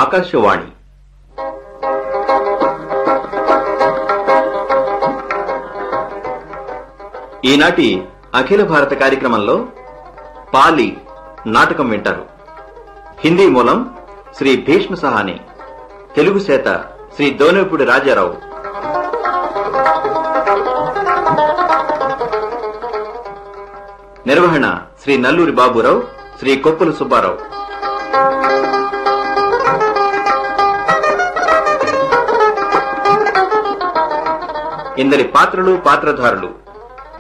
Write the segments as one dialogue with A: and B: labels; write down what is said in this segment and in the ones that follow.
A: ఆకాశవాణి. ఈనాటి అఖిల భారత కార్యక్రమంలో పాలి నాటకం వింటారు. హిందీ మూలం శ్రీ భీష్మ సహాని, తెలుగు చేత శ్రీ దోనేపూడి రాజారావు. నిర్వహణ శ్రీ నల్లూరి బాబురావు, శ్రీ కొప్పుల సుబ్బారావు. ఇందరి పాత్రలు, పాత్రధారులు: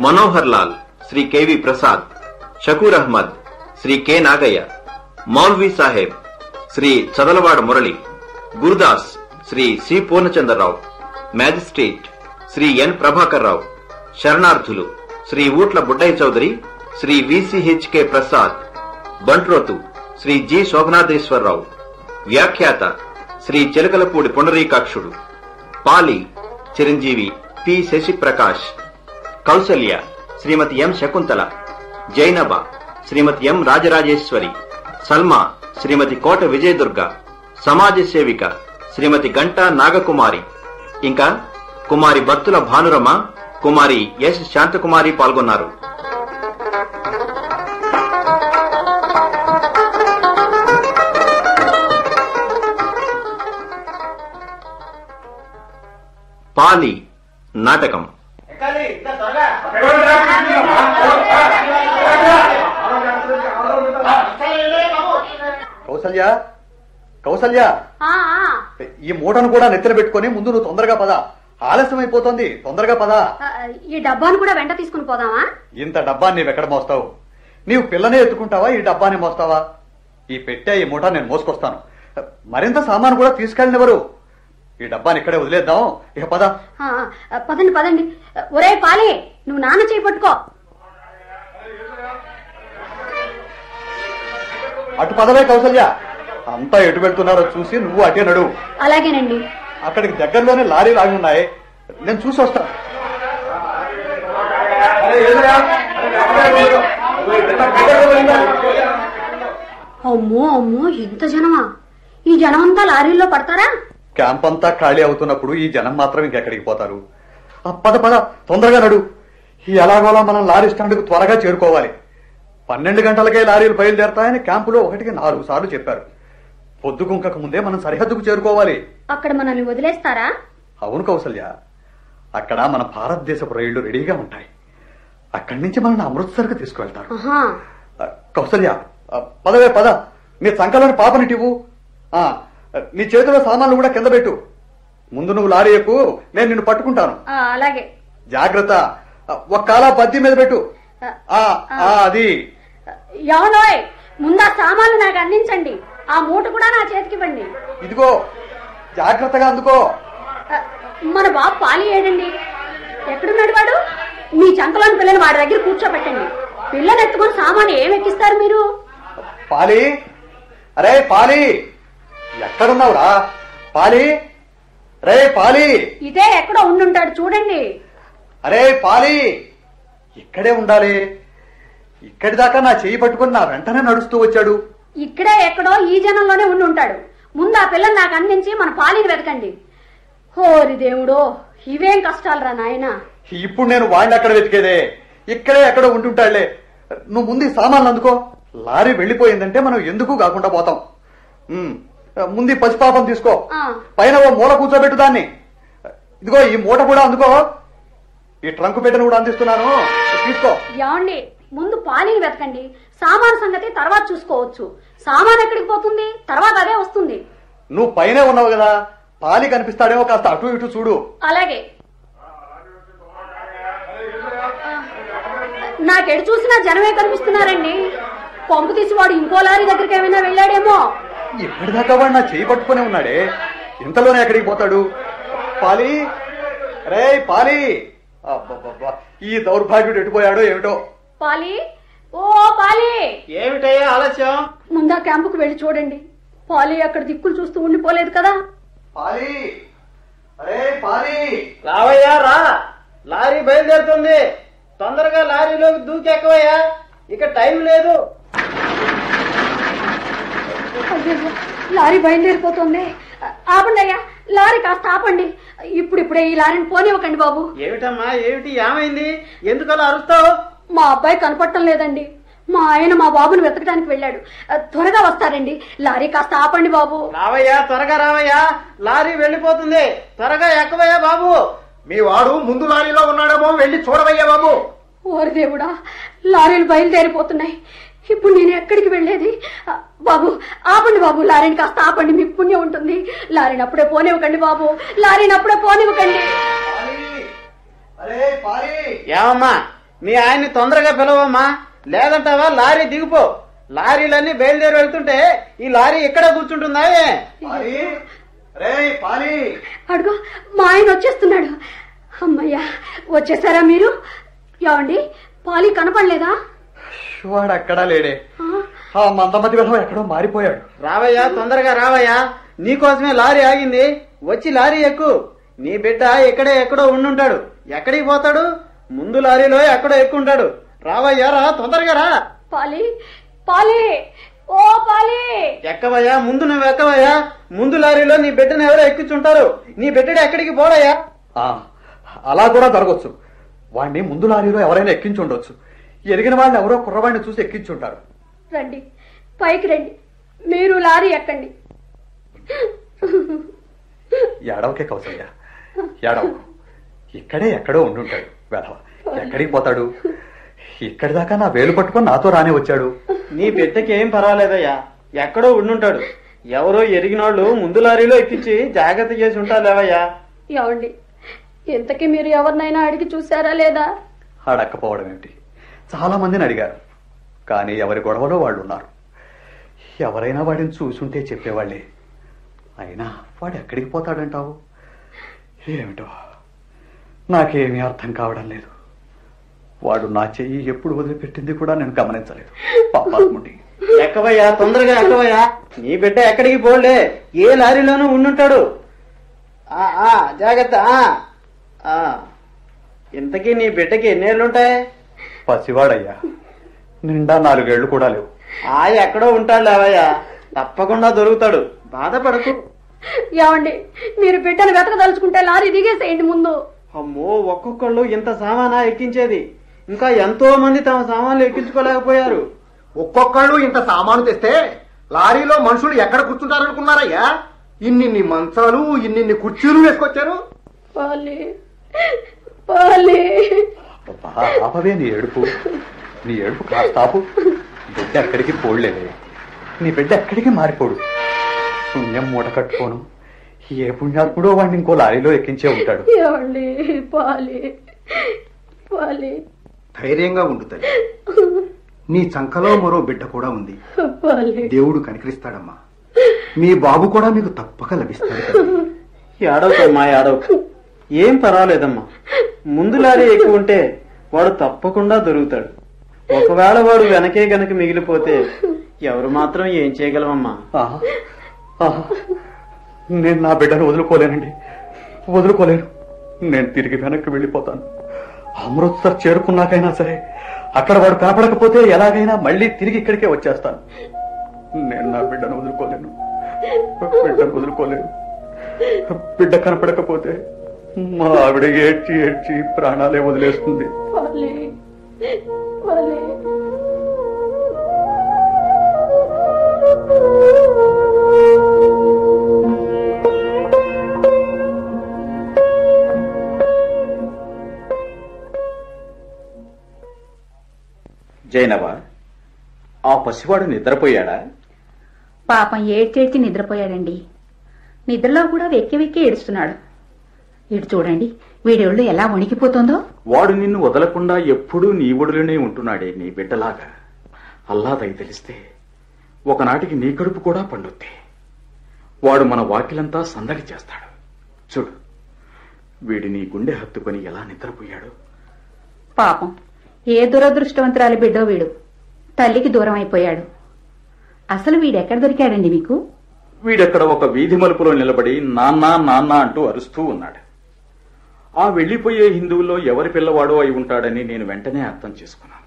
A: మనోహర్ లాల్ శ్రీ కెవి ప్రసాద్, షకూర్ అహ్మద్ శ్రీ కె నాగయ్య, మౌల్వీ సాహెబ్ Shri Chadalavada Murali, Gurudas Shri C Purnachandrarao, magistrate Shri N Prabhakar Rao, శరణార్థులు శ్రీ ఊట్ల బుడ్డయ్య చౌదరి, శ్రీ విసిహెచ్కే ప్రసాద్, బంట్రోతు శ్రీ జి శోభనాథేశ్వరరావు, వ్యాఖ్యాత శ్రీ చిలకలపూడి పుండరీకాక్షుడు, పాలి చిరంజీవి P Sasiprakash, Kausalya Shrimati M Shakuntala, Zainaba Shrimati M Rajarajeshwari, Salma Shrimati Kota Vijayadurga, సమాజ సేవిక శ్రీమతి గంటా నాగకుమారి, ఇంకా కుమారి బత్తుల భానురమ, కుమారి ఎస్ శాంతకుమారి పాల్గొన్నారు. పాలి నాటకం.
B: కౌసల్య, కౌసల్య, ఈ మూటను కూడా నెత్తిన పెట్టుకుని ముందు నువ్వు తొందరగా పద. ఆలస్యం అయిపోతుంది, తొందరగా పద.
C: ఈ డబ్బాను కూడా వెంట తీసుకుని పోదామా?
B: ఇంత డబ్బాని నీవెక్కడ మోస్తావు? నీవు పిల్లనే ఎత్తుకుంటావా, ఈ డబ్బాని మోస్తావా? ఈ పెట్టే ఈ మూట నేను మోసుకొస్తాను. మరింత సామాను కూడా తీసుకెళ్ళినెవరు? ఈ డబ్బాని ఇక్కడే వదిలేద్దాం. ఇక పద.
C: పదండి పదండి. ఒరే పాలి, నువ్వు నాన్న చేయి పట్టుకో.
B: అటు పదవే కౌసల్య. అంతా ఎటు వెళ్తున్నారో చూసి నువ్వు అటే నడు.
C: అలాగేనండి.
B: అక్కడికి దగ్గరలోనే లారీలు ఆగి ఉన్నాయి, నేను చూసి వస్తాను.
C: అమ్మో అమ్మో, ఎంత జనమా! ఈ జనమంతా లారీల్లో పడతారా?
B: క్యాంప్ అంతా ఖాళీ అవుతున్నప్పుడు ఈ జనం మాత్రం ఇంకెక్కడికి పోతారు? పద పద, తొందరగా నడు. ఈ ఎలాగోలా మనం లారీ స్టాండ్కు త్వరగా చేరుకోవాలి. 12 గంటలకే లారీలు బయలుదేరతాయని క్యాంపులో 1కి 4 సార్లు చెప్పారు. పొద్దుగుంకక ముందే మనం సరిహద్దుకు చేరుకోవాలి.
C: అక్కడ మనల్ని వదిలేస్తారా?
B: అవును కౌసల్య, అక్కడ మన భారతదేశపు రైళ్లు రెడీగా ఉంటాయి. అక్కడి నుంచి మనల్ని అమృత్సర్కు తీసుకువెళ్తారు. కౌసల్య, పదవే పద. నీ సంకలని పాపనిటివు. నీ చేతిలో సామాన్లు కూడా కింద పెట్టు. ముందు నువ్వు లారీ ఎక్కు, నేను నిన్ను పట్టుకుంటాను.
C: అలాగే.
B: జాగ్రత్త. ఒక్కాల బద్ది మీద పెట్టు. అది.
C: ఎవనోయ్, ముందా సామాన్లు నాకు అందించండి. ఆ మూట కూడా నా చేతికివ్వండి.
B: ఇదిగో, జాగ్రత్తగా అందుకో.
C: మన బాబు పాలి ఏడండి? ఎక్కడున్నాడు వాడు? మీ చంకలోని పిల్లని వాడి దగ్గర కూర్చోబెట్టండి. పిల్లని ఎత్తుకొని సామాను ఏమెక్కిస్తారు మీరు?
B: పాలి, అరే పాలి, ఎక్కడున్నావురా? పాలి, రే పాలి.
C: ఇదే ఎక్కడో ఉండుంటాడు చూడండి.
B: అరే పాలి, ఇక్కడే ఉండాలి. ఇక్కడి దాకా నా చెయ్యి పట్టుకుని నా వెంటనే నడుస్తూ వచ్చాడు.
C: ఇక్కడే ఎక్కడో ఈ జనంలోనే ఉండుంటాడు. ముందు ఆ పిల్లని నాకు అందించి మన పాలిని వెతకండి. హోరి దేవుడో, ఇవేం కష్టాలరా నాయనా.
B: ఇప్పుడు నేను వాడిని అక్కడ వెతికేదే, ఇక్కడే ఎక్కడో ఉంటుంటాడులే. నువ్వు ముందు ఈ సామాన్లు అందుకో. లారీ వెళ్లిపోయిందంటే మనం ఎందుకు కాకుండా పోతాం. ముందు పసిపాపం తీసుకో, పైన ఓ మూల కూర్చోబెట్టు దాన్ని. ఇదిగో ఈ మూట కూడా అందుకో. ఈ ట్రంకు పెట్టను కూడా అందిస్తున్నాను, తీసుకో.
C: ఏమండి, ముందు పాలిని వెతకండి. సామాను సంగతి తర్వాత చూసుకోవచ్చు. సామాన్ ఎక్కడికి పోతుంది? తర్వాత అదే వస్తుంది.
B: నువ్వు పైనే ఉన్నావు కదా, పాలి కనిపిస్తాడేమో, కాస్త అటు ఇటు చూడు.
C: అలాగే. నాకెడు చూసినా జనమే కనిపిస్తున్నారండి. పంపు తీసి వాడు ఇంకో లారీ దగ్గరికి ఏమైనా వెళ్ళాడేమో.
B: ఇప్పటిదాకా వాడు నా చేయి పట్టుకునే ఉన్నాడే, ఇంతలోనే ఎక్కడికి పోతాడు? పాలి, రే పాలి. ఈ దౌర్భాగ్యుడు ఎటుపోయాడో ఏమిటో.
C: పాలి, ఓ పాలి.
D: ఏమిటయ్యా ఆలస్యం?
C: ముందా క్యాంపుకు వెళ్లి చూడండి. పాలి అక్కడ దిక్కులు చూస్తూ ఉండిపోలేదు కదా.
B: పాలి, అరే పాలి.
D: రావయ్యా రా, లారీ బయలుదేరుతుంది. తొందరగా లారీలోకి దూకెక్కవయ్యా, ఇక టైం లేదు.
C: లారీ బయలుదేరిపోతుంది. ఆపండి అయ్యా, లారీ కాస్త ఆపండి. ఇప్పుడిప్పుడే ఈ లారీని పోనివ్వకండి బాబు.
D: ఏమిటమ్మా, ఏమిటి, ఏమైంది? ఎందుకలా అరుస్తావు?
C: మా అబ్బాయి కనపడటం లేదండి. మా ఆయన మా బాబుని వెతకడానికి వెళ్ళాడు. త్వరగా వస్తారండి. లారీ కాస్త ఆపండి బాబు.
D: రావయ్యా, త్వరగా రావయ్యా, లారీ వెళ్ళిపోతుంది. త్వరగా ఎక్కవయ్యా బాబు.
E: మీ వాడు ముందు లారీలో ఉన్నాడేమో, వెళ్ళి చూడవయ్యా బాబు.
C: ఓరి దేవుడా, లారీలు బయలుదేరిపోతున్నాయి. ఇప్పుడు నేను ఎక్కడికి వెళ్ళేది? బాబు ఆపండి బాబు, లారీని కాస్త ఆపండి, మీకు పుణ్యం ఉంటుంది. లారీని అప్పుడే పోనివ్వకండి బాబు, లారీని అప్పుడే పోనివ్వకండి.
D: ఏమమ్మా, మీ ఆయన్ని తొందరగా పిలవమ్మా, లేదంటావా లారీ దిగిపో. లారీలన్నీ బయలుదేరి వెళ్తుంటే ఈ లారీ ఇక్కడే కూర్చుంటుందా?
C: అడుగు, మా ఆయన వచ్చేస్తున్నాడు. అమ్మయ్యా, వచ్చేసారా మీరు? ఏమండి, పాలి కనపడలేదా?
B: వాడు అక్కడా లేడే. ఆ మందమతి విధం ఎక్కడో మారిపోయాడు.
D: రావయ్యా, తొందరగా రావయ్యా, నీకోసమే లారీ ఆగింది. వచ్చి లారీ ఎక్కు. నీ బిడ్డ ఇక్కడే ఎక్కడో ఉండుంటాడు. ఎక్కడికి పోతాడు? ముందు లారీలో ఎక్కడో ఎక్కుంటాడు. రావయ్యా, రా, తొందరగా రా.
C: పాలి, పాలి, ఓ పాలి.
D: ఎక్కవయ్యా, ముందు నువ్వు ఎక్కవయ్యా. ముందు లారీలో నీ బిడ్డను ఎవరో ఎక్కించుంటారు. నీ బిడ్డడు ఎక్కడికి పోడయ్యా.
B: అలా కూడా జరగచ్చు. వాడిని ముందు లారీలో ఎవరైనా ఎక్కించి ఉండొచ్చు. ఎరిగిన వాళ్ళని ఎవరో కుర్రవాడిని చూసి ఎక్కించుంటారు.
C: రండి, పైకి రండి, మీరు లారీ ఎక్కండి.
B: ఏడవకే కౌసల్య, ఏడవకు. ఇక్కడే ఎక్కడో ఉండుంటాడు వెధవ. ఎక్కడికి పోతాడు? ఇక్కడి దాకా నా వేలు పట్టుకొని నాతో రానే వచ్చాడు.
D: నీ బిడ్డకి ఏం పర్వాలేదయ్యా, ఎక్కడో ఉండుంటాడు. ఎవరో ఎరిగినోళ్ళు ముందు లారీలో ఎక్కించి జాగ్రత్త చేసి ఉంటారులేవయ్యా.
C: ఏమండి, ఇంతకీ మీరు ఎవరినైనా అడిగి చూసారా లేదా?
B: అడక్కపోవడం ఏమిటి, చాలా మందిని అడిగారు. కానీ ఎవరి గొడవలో వాళ్ళు ఉన్నారు. ఎవరైనా వాడిని చూసుంటే చెప్పేవాళ్లే. అయినా వాడు ఎక్కడికి పోతాడంటావు? ఏమిటో నాకేమీ అర్థం కావడం లేదు. వాడు నా చెయ్యి ఎప్పుడు వదిలిపెట్టింది కూడా నేను గమనించలేదు. పాపాత్ముడి.
D: ఎక్కవయ్యా, తొందరగా ఎక్కవయ్యా. నీ బిడ్డ ఎక్కడికి పోలే, ఏ లారీలోనూ ఉండుంటాడు. జాగ్రత్త. ఇంతకీ నీ బిడ్డకి ఎన్నేళ్లుంటాయి?
B: పసివాడయ్యా, నిండా 4 ఏళ్లు కూడా లేవు.
D: ఎక్కడో ఉంటాడు లేవయ్యా, తప్పకుండా దొరుకుతాడు, బాధపడకు.
C: ఏమండి, మీరు బిడ్డను వెతకదలుచుకుంటే లారీ దిగేసేయండి ముందు.
D: అమ్మో, ఒక్కొక్కళ్ళు ఇంత సామానా ఎక్కించేది. ఇంకా ఎంతో మంది తమ సామాన్లు ఎక్కించుకోలేకపోయారు.
E: ఒక్కొక్కళ్ళు ఇంత సామాను తెస్తే లారీలో మనుషులు ఎక్కడ కూర్చుంటారనుకున్నారయ్యా? ఇన్నిన్ని మంచాలు, ఇన్నిన్ని కుర్చీలు వేసుకొచ్చారు.
B: ఆపవే నీ ఏడుపు. నీ ఏడుపు కాస్తాపు. బిడ్డ ఎక్కడికి పోడలేదే. నీ బిడ్డ ఎక్కడికి మారిపోడు. పుణ్యం మూట కట్టుకోను. ఏ పుణ్యాత్ముడో వాడిని ఇంకో లారీలో ఎక్కించే ఉంటాడు.
E: ధైర్యంగా ఉండుతాయి. నీ చంకలో మరో బిడ్డ కూడా ఉంది. దేవుడు కనికరిస్తాడమ్మా. మీ బాబు కూడా మీకు తప్పక లభిస్తాడు.
D: ఏడవకమ్మా, ఏడవకు. ఏం పర్వాలేదమ్మా. ముందు లారీ ఎక్కువ ఉంటే వాడు తప్పకుండా దొరుకుతాడు. ఒకవేళ వాడు వెనకే గనక మిగిలిపోతే ఎవరు మాత్రం ఏం చేయగలమమ్మా?
B: నేను నా బిడ్డను వదులుకోలేనండి, వదులుకోలేను. నేను తిరిగి వెనక్కి వెళ్ళిపోతాను. అమృత్సర్ చేరుకున్నాకైనా సరే అక్కడ వాడు కనపడకపోతే ఎలాగైనా మళ్ళీ తిరిగి ఇక్కడికే వచ్చేస్తాను. నేను నా బిడ్డను వదులుకోలేను, బిడ్డను వదులుకోలేను. బిడ్డ కనపడకపోతే మా ఆవిడ ఏడ్చి ఏడ్చి ప్రాణాలే వదిలేస్తుంది.
A: జైనవా, ఆ పసివాడు నిద్రపోయాడా?
F: పాపం ఏడ్చేడ్చి నిద్రపోయాడండి. నిద్రలో కూడా వెక్కి వెక్కి ఏడుస్తున్నాడు. ఇటు చూడండి, వీడి ఒళ్ళు ఎలా వణికిపోతుందో.
A: వాడు నిన్ను వదలకుండా ఎప్పుడూ నీ ఒడిలోనే ఉంటున్నాడే, నీ బిడ్డలాగా. అల్లా దయ తెలిస్తే ఒకనాటికి నీ కడుపు కూడా పండుద్ది. వాడు మన వాకిలంతా సందడి చేస్తాడు. చూడు, వీడి నీ గుండె హత్తుకొని ఎలా నిద్రపోయాడు.
F: పాపం, ఏ దురదృష్టవంతురాలి బిడ్డో వీడు. తల్లికి దూరం అయిపోయాడు. అసలు వీడెక్కడ దొరికాడండి మీకు?
A: వీడెక్కడ ఒక వీధి మలుపులో నిలబడి నాన్న నాన్న అంటూ అరుస్తూ ఉన్నాడు. ఆ వెళ్లిపోయే హిందువుల్లో ఎవరి పిల్లవాడో అయి ఉంటాడని నేను వెంటనే అర్థం చేసుకున్నాను.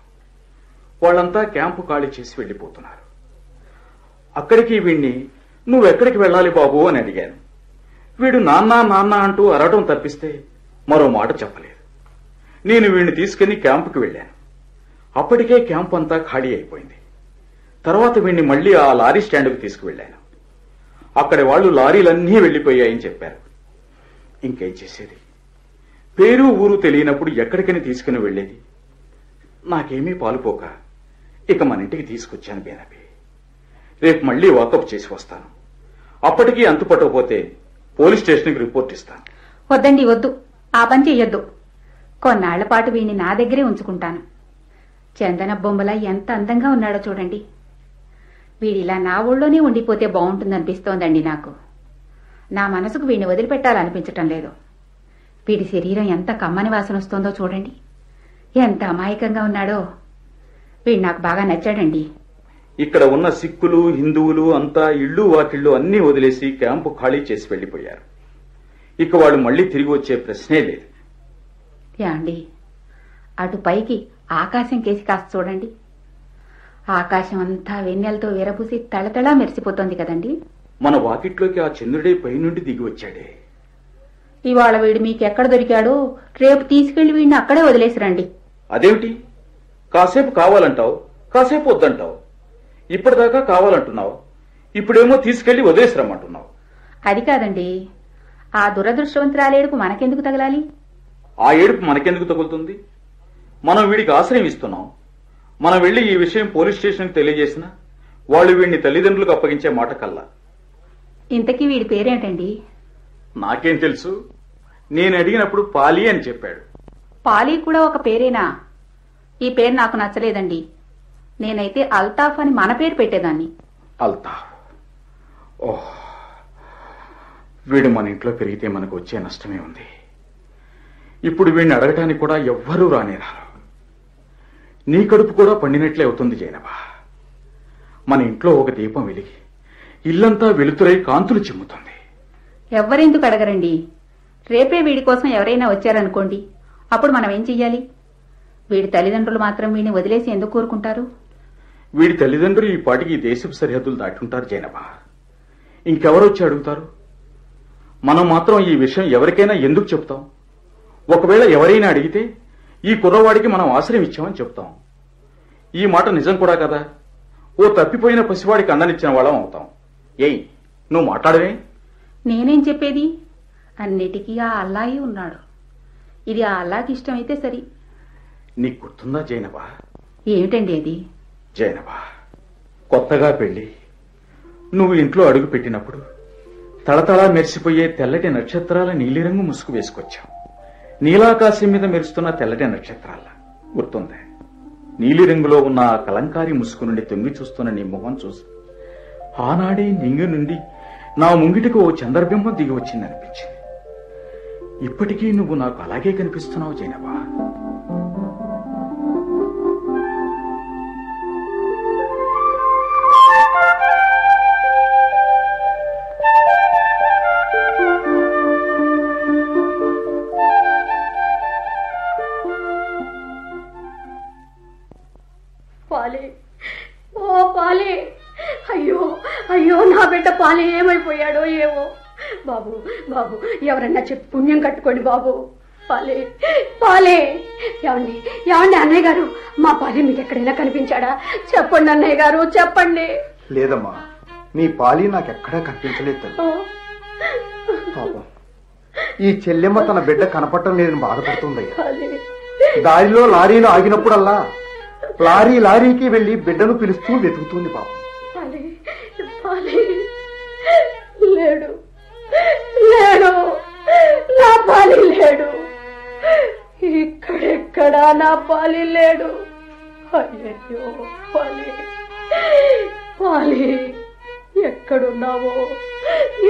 A: వాళ్ళంతా క్యాంపు ఖాళీ చేసి వెళ్లిపోతున్నారు. అక్కడికి వీణ్ణి నువ్వెక్కడికి వెళ్ళాలి బాబు అని అడిగాను. వీడు నాన్న నాన్న అంటూ అరవటం తప్పిస్తే మరో మాట చెప్పలేదు. నేను వీడిని తీసుకుని క్యాంపుకి వెళ్ళాను. అప్పటికే క్యాంప్ అంతా ఖాళీ అయిపోయింది. తర్వాత వీడిని మళ్లీ ఆ లారీ స్టాండ్కు తీసుకువెళ్ళాను. అక్కడి వాళ్ళు లారీలన్నీ వెళ్లిపోయాయని చెప్పారు. ఇంకేం చేసేది? పేరు ఊరు తెలియనప్పుడు ఎక్కడికని తీసుకుని వెళ్లేది? నాకేమీ పాలుపోక ఇక మన ఇంటికి తీసుకొచ్చాను బేనబి. రేపు మళ్లీ వాకప్ చేసి వస్తాను. అప్పటికీ అంతుపట్టకపోతే పోలీస్ స్టేషన్కి రిపోర్ట్ ఇస్తాను.
F: వద్దండి, వద్దు, ఆ పని చెయ్యొద్దు. కొన్నాళ్ల పాటు వీణ్ణి నా దగ్గరే ఉంచుకుంటాను. చందన బొమ్మలా ఎంత అందంగా ఉన్నాడో చూడండి. వీడిలా నా ఊళ్ళోనే ఉండిపోతే బాగుంటుందనిపిస్తోందండి నాకు. నా మనసుకు వీడిని వదిలిపెట్టాలనిపించటం లేదు. వీడి శరీరం ఎంత కమ్మని వాసన వస్తోందో చూడండి. ఎంత అమాయకంగా ఉన్నాడో. వీడు నాకు బాగా నచ్చాడండి.
A: ఇక్కడ ఉన్న సిక్కులు హిందువులు అంతా ఇళ్ళు వాకిళ్ళు అన్నీ వదిలేసి క్యాంపు ఖాళీ చేసి వెళ్లిపోయారు. ఇక వాళ్ళు మళ్లీ తిరిగి వచ్చే ప్రశ్నే లేదు.
F: యాండి, అటు పైకి ఆకాశం కేసి కాస్త చూడండి. ఆకాశం అంతా వెన్నెలతో విరబూసి తళతళా మెరిసిపోతోంది కదండి.
A: మన వాకిట్లోకి ఆ చంద్రుడే పైనుండి దిగి వచ్చాడే.
F: ఇవాళ వీడు మీకెక్కడ దొరికాడో రేపు తీసుకెళ్లి వీడిని అక్కడే వదిలేసిరండి.
A: అదేమిటి? కాసేపు కావాలంటావు, కాసేపు వద్దంటావు. ఇప్పటిదాకా కావాలంటున్నావు, ఇప్పుడేమో తీసుకెళ్లి వదిలేసిరమ్మంటున్నావు.
F: అది కాదండి, ఆ దురదృష్టవంతురాలేడుకు మనకెందుకు తగలాలి?
A: ఆ ఏడుపు మనకెందుకు తగులుతుంది? మనం వీడికి ఆశ్రయం ఇస్తున్నాం. మనం వెళ్లి ఈ విషయం పోలీస్ స్టేషన్కి తెలియజేసినా వాళ్ళు వీడిని తల్లిదండ్రులకు అప్పగించే మాట కల్లా.
F: ఇంతకీ వీడి పేరేంటండి?
A: నాకేం తెలుసు? నేను అడిగినప్పుడు పాలి అని చెప్పాడు.
F: పాలి కూడా ఒక పేరేనా? ఈ పేరు నాకు నచ్చలేదండి. నేనైతే అల్తాఫ్ అని మన పేరు పెట్టేదాన్ని.
A: అల్తాఫ్? ఓహ్, వీడు మన ఇంట్లో పెరిగితే మనకు వచ్చే నష్టమే ఉంది. ఇప్పుడు వీడిని అడగటానికి కూడా ఎవ్వరూ రానేరారు. నీ కడుపు కూడా పండినట్లే అవుతుంది జైనబా. మన ఇంట్లో ఒక దీపం వెలిగి ఇల్లంతా వెలుతురై కాంతులు చిమ్ముతుంది.
F: ఎవ్వరెందుకు అడగరండి? రేపే వీడి కోసం ఎవరైనా వచ్చారనుకోండి, అప్పుడు మనం ఏం చెయ్యాలి? వీడి తల్లిదండ్రులు మాత్రం వీడిని వదిలేసి ఎందుకు కోరుకుంటారు?
A: వీడి తల్లిదండ్రులు ఈ పాటికి ఈ దేశపు సరిహద్దులు దాటుంటారు జైనబా. ఇంకెవరొచ్చి అడుగుతారు? మనం మాత్రం ఈ విషయం ఎవరికైనా ఎందుకు చెప్తాం? ఒకవేళ ఎవరైనా అడిగితే ఈ కుర్రవాడికి మనం ఆశ్రయం ఇచ్చామని చెప్తాం. ఈ మాట నిజం కూడా కదా. ఓ తప్పిపోయిన పసివాడికి అన్ననిచ్చిన వాళ్ళం అవుతాం. ఏయ్, నువ్వు మాట్లాడవే?
F: నేనేం చెప్పేది? అన్నిటికీ ఆ అల్లాయే ఉన్నాడు. ఇది ఆ అల్లాకి ఇష్టమైతే సరి.
A: నీకు గుర్తుందా జైనబా?
F: ఏమిటండి అది?
A: జైనబా, కొత్తగా పెళ్లి నువ్వు ఇంట్లో అడుగు పెట్టినప్పుడు తళతళా మెరిసిపోయే తెల్లటి నక్షత్రాల నీలిరంగు ముసుగు వేసుకొచ్చావు. నీలాకాశం మీద మెరుస్తున్న తెల్లటి నక్షత్రాల గుర్తుందా? నీలిరంగులో ఉన్న ఆ కలంకారీ ముసుగు నుండి తొంగి చూస్తున్న నీ మొహం చూసి ఆనాడే నింగి నుండి నా ముంగిటికి ఓ చంద్రబింబం దిగి వచ్చిందనిపించింది. ఇప్పటికీ నువ్వు నాకు అలాగే కనిపిస్తున్నావు జైనబా.
C: పాలే, ఓ పాలే, అయ్యో అయ్యో, నా బిడ్డ పాలే ఏమైపోయాడో ఏమో. బాబు బాబు, ఎవరన్నా చెప్పి పుణ్యం కట్టుకోండి బాబు. పాలే పాలే. ఏమండి ఏమండి, అన్నయ్య గారు, మా పాలే మీకు ఎక్కడైనా కనిపించాడా? చెప్పండి అన్నయ్య గారు, చెప్పండి.
E: లేదమ్మా, నీ పాలి నాకెక్కడా కనిపించలేదు తల్లి. పాపం, ఈ చెల్లెమ్మ తన బిడ్డ కనపడటం లేదని బాధపడుతుందయ్యా. దారిలో లారీలు ఆగినప్పుడల్లా లారీకి వెళ్లి బిడ్డను పిలుస్తూ వెతుకుతుంది పాపం.
C: లేడు లేడు, నా పాలి లేడు. ఇక్కడెక్కడా నా పాలి లేడు. అయ్యో పాలి, పాలి ఎక్కడున్నావో,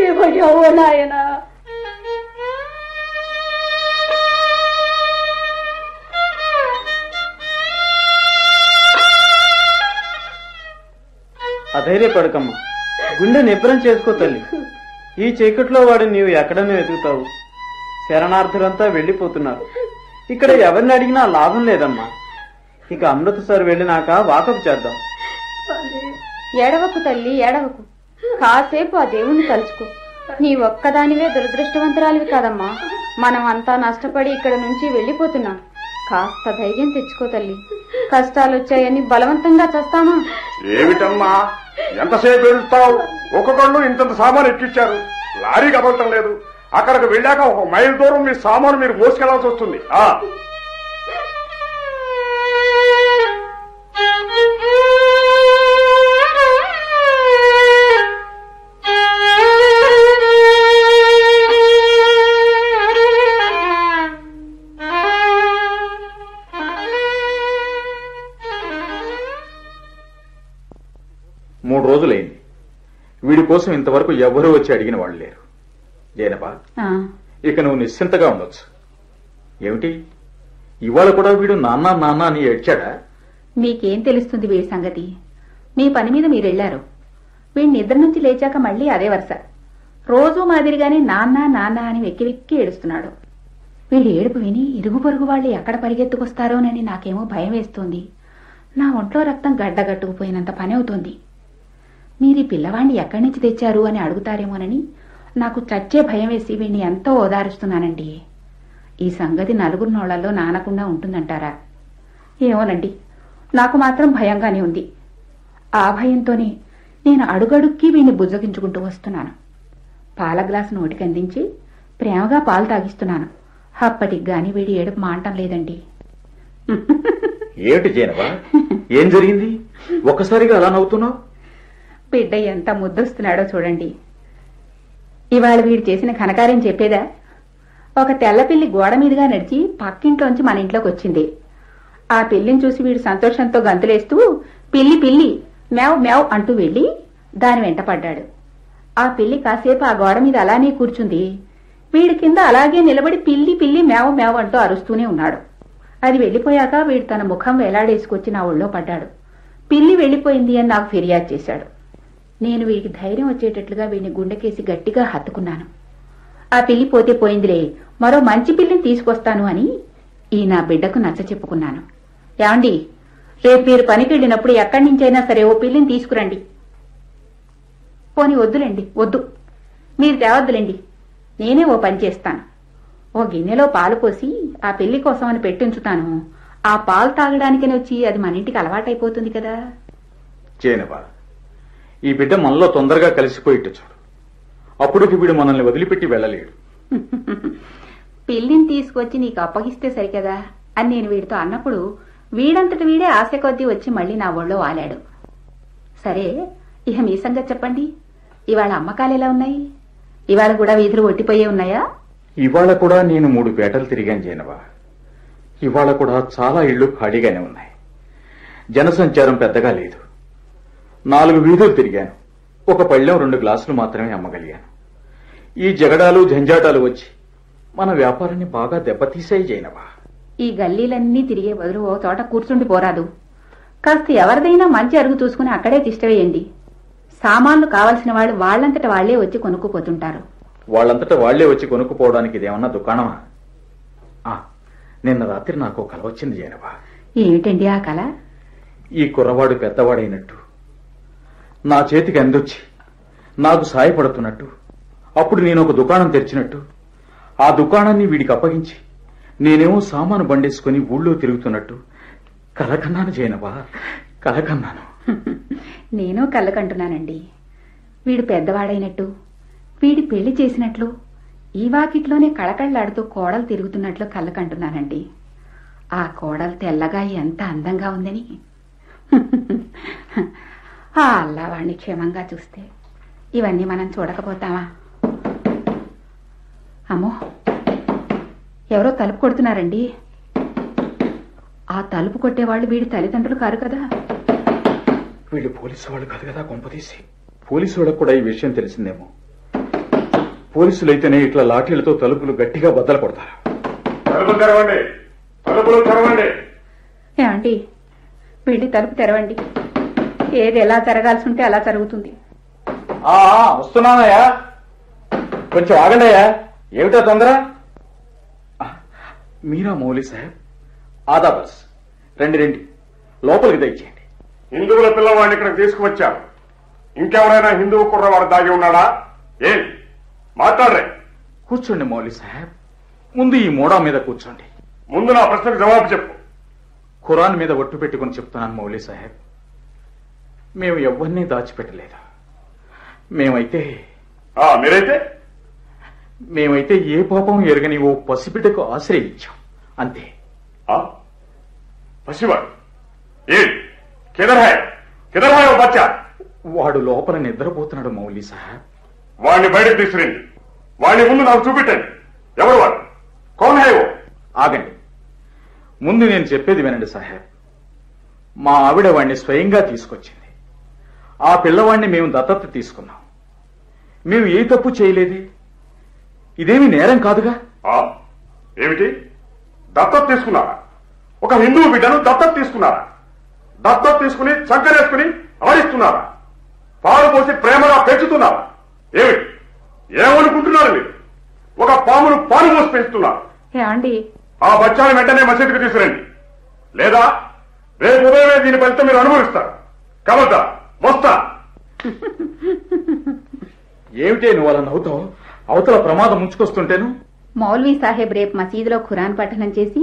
C: ఏమయ్యావో నాయనా.
D: అధైర్యపడకమ్మా, గుండె నిబ్బరం చేసుకో తల్లి. ఈ చీకట్లో వాడు నీవు ఎక్కడనే వెతుకుతావు? శరణార్థులంతా వెళ్లిపోతున్నారు. ఇక్కడ ఎవరిని అడిగినా లాభం లేదమ్మా. ఇక అమృతసర్ వెళ్ళినాక వాకపు చేద్దాం.
F: ఏడవకు తల్లి, ఏడవకు. కాసేపు ఆ దేవుణ్ణి తలుచుకో. నీ ఒక్కదానివే దురదృష్టవంతురాలివి కాదమ్మా. మనం అంతా నష్టపడి ఇక్కడ నుంచి వెళ్ళిపోతున్నాం. కాస్త ధైర్యం తెచ్చుకో తల్లి. కష్టాలు వచ్చాయని బలవంతంగా చేస్తామా?
G: ఏమిటమ్మా ఎంతసేపు వెళ్తావు? ఒక్కొక్కళ్ళు ఇంత సామాను ఎక్కిచ్చారు, లారీ కదలటం లేదు. అక్కడికి వెళ్ళాక 1 మైల్ దూరం మీ సామాను మీరు మోసుకెళ్లాల్సి వస్తుంది.
A: మూడు రోజులైంది. వీడి కోసం ఇంతవరకు ఎవరూ వచ్చి అడిగిన వాళ్ళు లేరు. జైనబా, ఇక నువ్వు నిశ్చింతగా ఉండొచ్చు. ఏమిటి, ఇవాళ కూడా వీడు నాన్న నాన్న అని ఏడ్చాడా?
F: మీకేం తెలుస్తుంది వీడి సంగతి? మీ పని మీద మీరెళ్లారు. వీడి నిద్ర నుంచి లేచాక మళ్ళీ అదే వరుస. రోజూ మాదిరిగానే నాన్న నాన్న అని వెక్కి వెక్కి ఏడుస్తున్నాడు. వీడి ఏడుపు విని ఇరుగు పొరుగు వాళ్ళు ఎక్కడ పరిగెత్తుకొస్తారోనని నాకేమో భయం వేస్తోంది. నా ఒంట్లో రక్తం గడ్డగట్టుకుపోయినంత పని అవుతోంది. మీరు ఈ పిల్లవాణ్ణి ఎక్కడి నుంచి తెచ్చారు అని అడుగుతారేమోనని నాకు చచ్చే భయం వేసి వీడిని ఎంతో ఓదారుస్తున్నానండి. ఈ సంగతి నలుగురు నోళ్లలో నానకుండా ఉంటుందంటారా? ఏమోనండి, నాకు మాత్రం భయంగానే ఉంది. ఆ భయంతోనే నేను అడుగడుక్కి వీడిని బుజ్జగించుకుంటూ వస్తున్నాను. పాల గ్లాసు నోటికి అందించి ప్రేమగా పాలు తాగిస్తున్నాను. అప్పటికి గాని వీడి ఏడుపు మాంటం లేదండి.
A: ఏమిటి జైనబా, ఏం జరిగింది? ఒక్కసారిగా అలా నవ్వుతున్నావు?
F: బిడ్డ ఎంత ముద్దొస్తున్నాడో చూడండి. ఇవాళ వీడు చేసిన ఘనకార్యం చెప్పేదా? ఒక తెల్లపిల్లి గోడ మీదుగా నడిచి పక్కింట్లోంచి మన ఇంట్లోకి వచ్చింది. ఆ పిల్లిని చూసి వీడు సంతోషంతో గంతులేస్తూ పిల్లి పిల్లి మేవ్ మేవ్ అంటూ వెళ్లి దాని వెంట పడ్డాడు. ఆ పిల్లి కాసేపు ఆ గోడ మీద అలానే కూర్చుంది. వీడి కింద అలాగే నిలబడి పిల్లి పిల్లి మేవ్ మేవ్ అంటూ అరుస్తూనే ఉన్నాడు. అది వెళ్లిపోయాక వీడు తన ముఖం వేలాడేసుకొచ్చి నా ఒళ్ళో పడ్డాడు. పిల్లి వెళ్లిపోయింది అని నాకు ఫిర్యాదు చేశాడు. నేను వీడికి ధైర్యం వచ్చేటట్లుగా వీడిని గుండెకేసి గట్టిగా హత్తుకున్నాను. ఆ పిల్లి పోతే పోయిందిలే, మరో మంచి పిల్లిని తీసుకొస్తాను అని ఈ నా బిడ్డకు నచ్చ చెప్పుకున్నాను. ఏమండి, రేపు మీరు పనికి వెళ్ళినప్పుడు ఎక్కడి నుంచైనా సరే ఓ పిల్లిని తీసుకురండి. పోనీ వద్దులేండి, వద్దు, మీరు తేవద్దులేండి, నేనే ఓ పని చేస్తాను. ఓ గిన్నెలో పాలు పోసి ఆ పిల్లి కోసం అని పెట్టించుతాను. ఆ పాలు తాగడానికని వచ్చి అది మన ఇంటికి అలవాటైపోతుంది కదా.
A: జైనబా, ఈ బిడ్డ మనలో తొందరగా కలిసిపోయిట్టు చూడు. అప్పుడు వీడు మనల్ని వదిలిపెట్టి వెళ్ళలేడు.
F: పిల్లిని తీసుకొచ్చి నీకు అప్పగిస్తే సరికదా అని నేను వీడితో అన్నప్పుడు వీడంతటి వీడే ఆశ కొద్దీ వచ్చి మళ్లీ నా ఒళ్ళో వాలాడు. సరే, ఇక మీ సంగతి చెప్పండి. ఇవాళ అమ్మకాలు ఎలా ఉన్నాయి? ఇవాళ కూడా వీధులు ఒట్టిపోయే ఉన్నాయా?
A: ఇవాళ కూడా నేను 3 పేటలు తిరిగాను జైనబా. ఇవాళ కూడా చాలా ఇళ్లు ఖాళీగానే ఉన్నాయి. జనసంచారం పెద్దగా లేదు. 4 వీధులు తిరిగాను. ఒక పళ్ళెం 2 గ్లాసులు మాత్రమే అమ్మగలిగాను. ఈ జగడాలు జంజాటాలు వచ్చి మన వ్యాపారాన్ని బాగా దెబ్బతీసాయి జైనబా.
F: ఈ గల్లీలన్నీ తిరిగే బదులు ఓ చోట కూర్చుండి పోరాదు. కాస్త ఎవరిదైనా మంచి అరుగు చూసుకుని అక్కడే తిష్టవేయండి. సామాన్లు కావలసిన వాళ్ళు వాళ్లంతట వాళ్లే వచ్చి కొనుక్కుపోతుంటారు.
A: వాళ్ళంతటా వాళ్లే వచ్చి కొనుక్కుపోవడానికి ఇదేమన్నా దుకాణమా? నిన్న రాత్రి నాకు కల వచ్చింది జైనబా.
F: ఏమిటండి ఆ కల?
A: ఈ కుర్రవాడు పెద్దవాడైనట్టు, నా చేతికి అందొచ్చి నాకు సాయపడుతున్నట్టు, అప్పుడు నేను ఒక దుకాణం తెరిచినట్టు, ఆ దుకాణాన్ని వీడికి అప్పగించి నేనేమో సామాను బండేసుకుని ఊళ్ళో తిరుగుతున్నట్టు కలకన్నాను జైనబా, కలకన్నాను.
F: నేను కళ్ళకంటున్నానండి. వీడు పెద్దవాడైనట్టు, వీడి పెళ్లి చేసినట్లు, ఈ వాకిట్లోనే కళకళ్లాడుతూ కోడలు తిరుగుతున్నట్లు కళ్ళకంటున్నానండి. ఆ కోడలు తెల్లగా ఎంత అందంగా ఉందని. ఆ అల్లా వాణ్ణి క్షేమంగా చూస్తే ఇవన్నీ మనం చూడకపోతామా? అమ్మో, ఎవరో తలుపు కొడుతున్నారండి. ఆ తలుపు కొట్టేవాళ్ళు వీడి తల్లిదండ్రులు కారు కదా.
A: వీళ్ళు పోలీసు వాళ్ళు కాదు కదా కొంపదీసి. పోలీసు వాళ్ళకు కూడా ఈ విషయం తెలిసిందేమో. పోలీసులైతేనే ఇట్లా లాఠీలతో తలుపులు గట్టిగా బద్దలు కొడతారు.
F: ఏమండి, వీడి తలుపు తెరవండి. ఏది ఎలా జరగాల్సి ఉంటే అలా జరుగుతుంది.
A: వస్తున్నానయ్యా, కొంచెం ఆగండియా. ఏమిటా తొందర? మీరా మౌలి సాహెబ్, ఆదాబస్. రండి రండి, లోపలికి దయచేయండి.
G: హిందువుల పిల్లవాడిని ఇక్కడ తీసుకువచ్చారు. ఇంకెవరైనా హిందూ కుర్రవాడు దాగి ఉన్నాడా? ఏం మాట్లాడరే?
A: కూర్చోండి మౌలి సాహెబ్, ముందు ఈ మోడా మీద కూర్చోండి.
G: ముందు నా ప్రశ్నకు జవాబు చెప్పు.
A: ఖురాన్ మీద ఒట్టు పెట్టుకుని చెప్తున్నాను మౌలి సాహెబ్, మేము ఎవరినీ దాచిపెట్టలేదు. మేమైతే ఏ పాపం ఎరగని ఓ పసిబిడ్డకు ఆశ్రయించాం అంతే.
G: పసివాడు బచ్చా?
A: వాడు లోపల నిద్రపోతున్నాడు మౌలి సాహెబ్.
G: వాడిని బయటకు తీసుకురండి. వాడిని ముందు నాకు చూపెట్టండి. ఎవరు వాడు? కౌన్ హై వో?
A: ఆగండి, ముందు నేను చెప్పేది వినండి సాహెబ్. మా ఆవిడ వాణ్ణి స్వయంగా తీసుకొచ్చింది. ఆ పిల్లవాణ్ణి మేము దత్తత తీసుకున్నాం. మేము ఏ తప్పు చేయలేదే. ఇదేమి నేరం కాదుగా.
G: ఏమిటి దత్తత తీసుకున్నారా? ఒక హిందూ బిడ్డను దత్తత తీసుకున్నారా? దత్తత తీసుకుని చంకరేసుకుని ఆడిస్తున్నారా? పాలు పోసి ప్రేమగా పెంచుతున్నారా? ఏమిటి ఏమనుకుంటున్నారు మీరు? ఒక పామును పాలు పోసి పెంచుతున్నారు. ఆ బచ్చాను వెంటనే మసీదుకు తీసుకురండి, లేదా రేపు ఉదయమే దీని ఫలితం మీరు అనుభవిస్తారు. కబద్దా వస్తా.
A: ఏమిటే నువ్వు అలా నవ్వుతావు? అవతల ప్రమాదం ముంచుకొస్తుంటేను.
F: మౌల్వీ సాహెబ్ రేపు మసీదులో ఖురాన్ పఠనం చేసి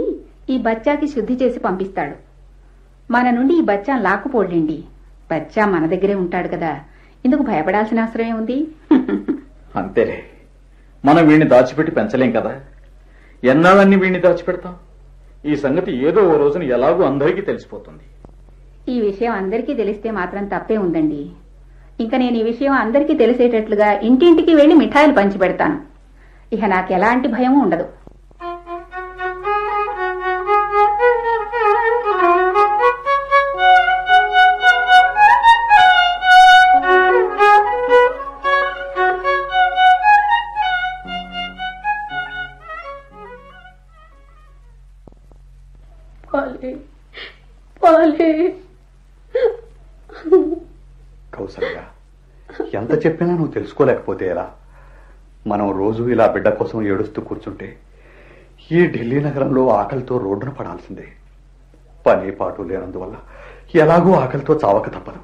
F: ఈ బచ్చాకి శుద్ధి చేసి పంపిస్తాడు. మన నుండి ఈ బచ్చా లాక్కుపోడండి. బచ్చా మన దగ్గరే ఉంటాడు కదా, ఇందుకు భయపడాల్సిన అవసరమే ఉంది.
A: అంతేలే, మనం వీడిని దాచిపెట్టి పెంచలేం కదా. ఎన్నాళ్ళన్నీ వీడిని దాచిపెడతాం? ఈ సంగతి ఏదో ఓ రోజున ఎలాగూ అందరికీ తెలిసిపోతుంది.
F: ఈ విషయం అందరికీ తెలిస్తే మాత్రం తప్పే ఉందండి. ఇంకా నేను ఈ విషయం అందరికీ తెలిసేటట్లుగా ఇంటింటికి వెళ్లి మిఠాయిలు పంచి పెడతాను. ఇక నాకు ఎలాంటి భయమూ ఉండదు.
B: కౌసల్య, ఎంత చెప్పినా నువ్వు తెలుసుకోలేకపోతే ఎలా? మనం రోజు ఇలా బిడ్డ కోసం ఏడుస్తూ కూర్చుంటే ఈ ఢిల్లీ నగరంలో ఆకలితో రోడ్డున పడాల్సిందే. పని పాటు లేనందువల్ల ఎలాగూ ఆకలితో చావక తప్పదు.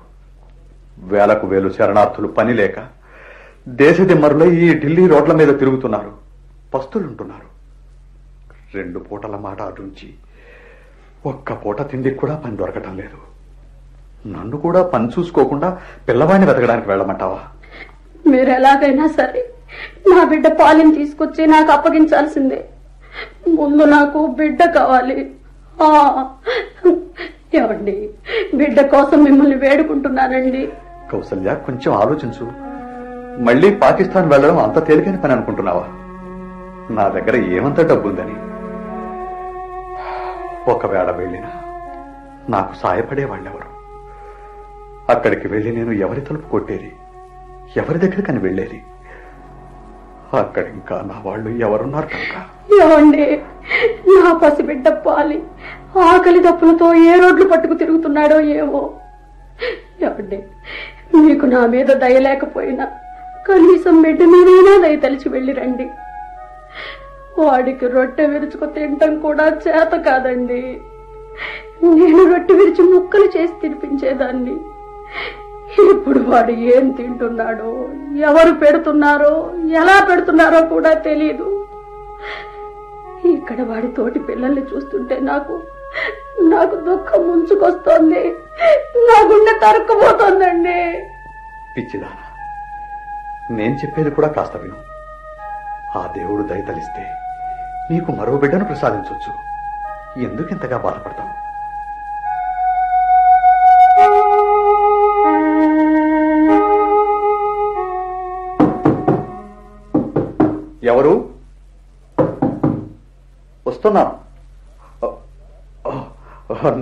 B: వేలకు వేలు శరణార్థులు పని లేక దేశదిమ్మరులై ఈ ఢిల్లీ రోడ్ల మీద తిరుగుతున్నారు, పస్తులుంటున్నారు. 2 పూటల మాట అటుంచి ఒక్క పూట తిండికి కూడా పని దొరకటం లేదు. నన్ను కూడా పని చూసుకోకుండా పిల్లవాడిని వెతకడానికి వెళ్ళమంటావా?
C: మీరు ఎలాగైనా సరే నా బిడ్డ పాలెం తీసుకొచ్చి నాకు అప్పగించాల్సిందే. ముందు నాకు బిడ్డ కావాలి. ఏమండి, బిడ్డ కోసం మిమ్మల్ని వేడుకుంటున్నానండి.
B: కౌసల్య, కొంచెం ఆలోచించు. మళ్ళీ పాకిస్తాన్ వెళ్ళడం అంత తేలికైన పని అనుకుంటున్నావా? నా దగ్గర ఏమంత డబ్బుందని. ఒకవేళ వెళ్ళినా నాకు సాయపడే వాళ్ళెవరు? అక్కడికి వెళ్లి నేను ఎవరి తలుపు కొట్టేది? ఎవరి దగ్గరకని వెళ్ళేది? అక్కడింకా నా వాళ్ళు ఎవరున్నారు కనుక.
C: ఏమండి, నా పసిబిడ్డ పాలి ఆకలి దప్పులతో ఏ రోడ్లు పట్టుకు తిరుగుతున్నాడో ఏమో. ఏమండి, మీకు నా మీద దయ లేకపోయినా కనీసం బిడ్డ మీదైనా దయ తలిచి వెళ్ళి రండి. వాడికి రొట్టె విరుచుకు తినటం కూడా చేత కాదండి. నేను రొట్టె విరిచి ముక్కలు చేసి తినిపించేదాన్ని. ఇప్పుడు వాడు ఏం తింటున్నాడో, ఎవరు పెడుతున్నారో, ఎలా పెడుతున్నారో కూడా తెలీదు. ఇక్కడ వాడి తోటి పిల్లల్ని చూస్తుంటే నాకు దుఃఖం ముంచుకొస్తోంది. నా గుండె తరుక్కుపోతోందండి.
B: పిచ్చిదానా, నేను చెప్పేది కూడా కాస్త విను. ఆ దేవుడు దయతలిస్తే నీకు మరో బిడ్డను ప్రసాదించవచ్చు. ఎందుకింతగా బాధపడతావు? ఎవరు? వస్తున్నా.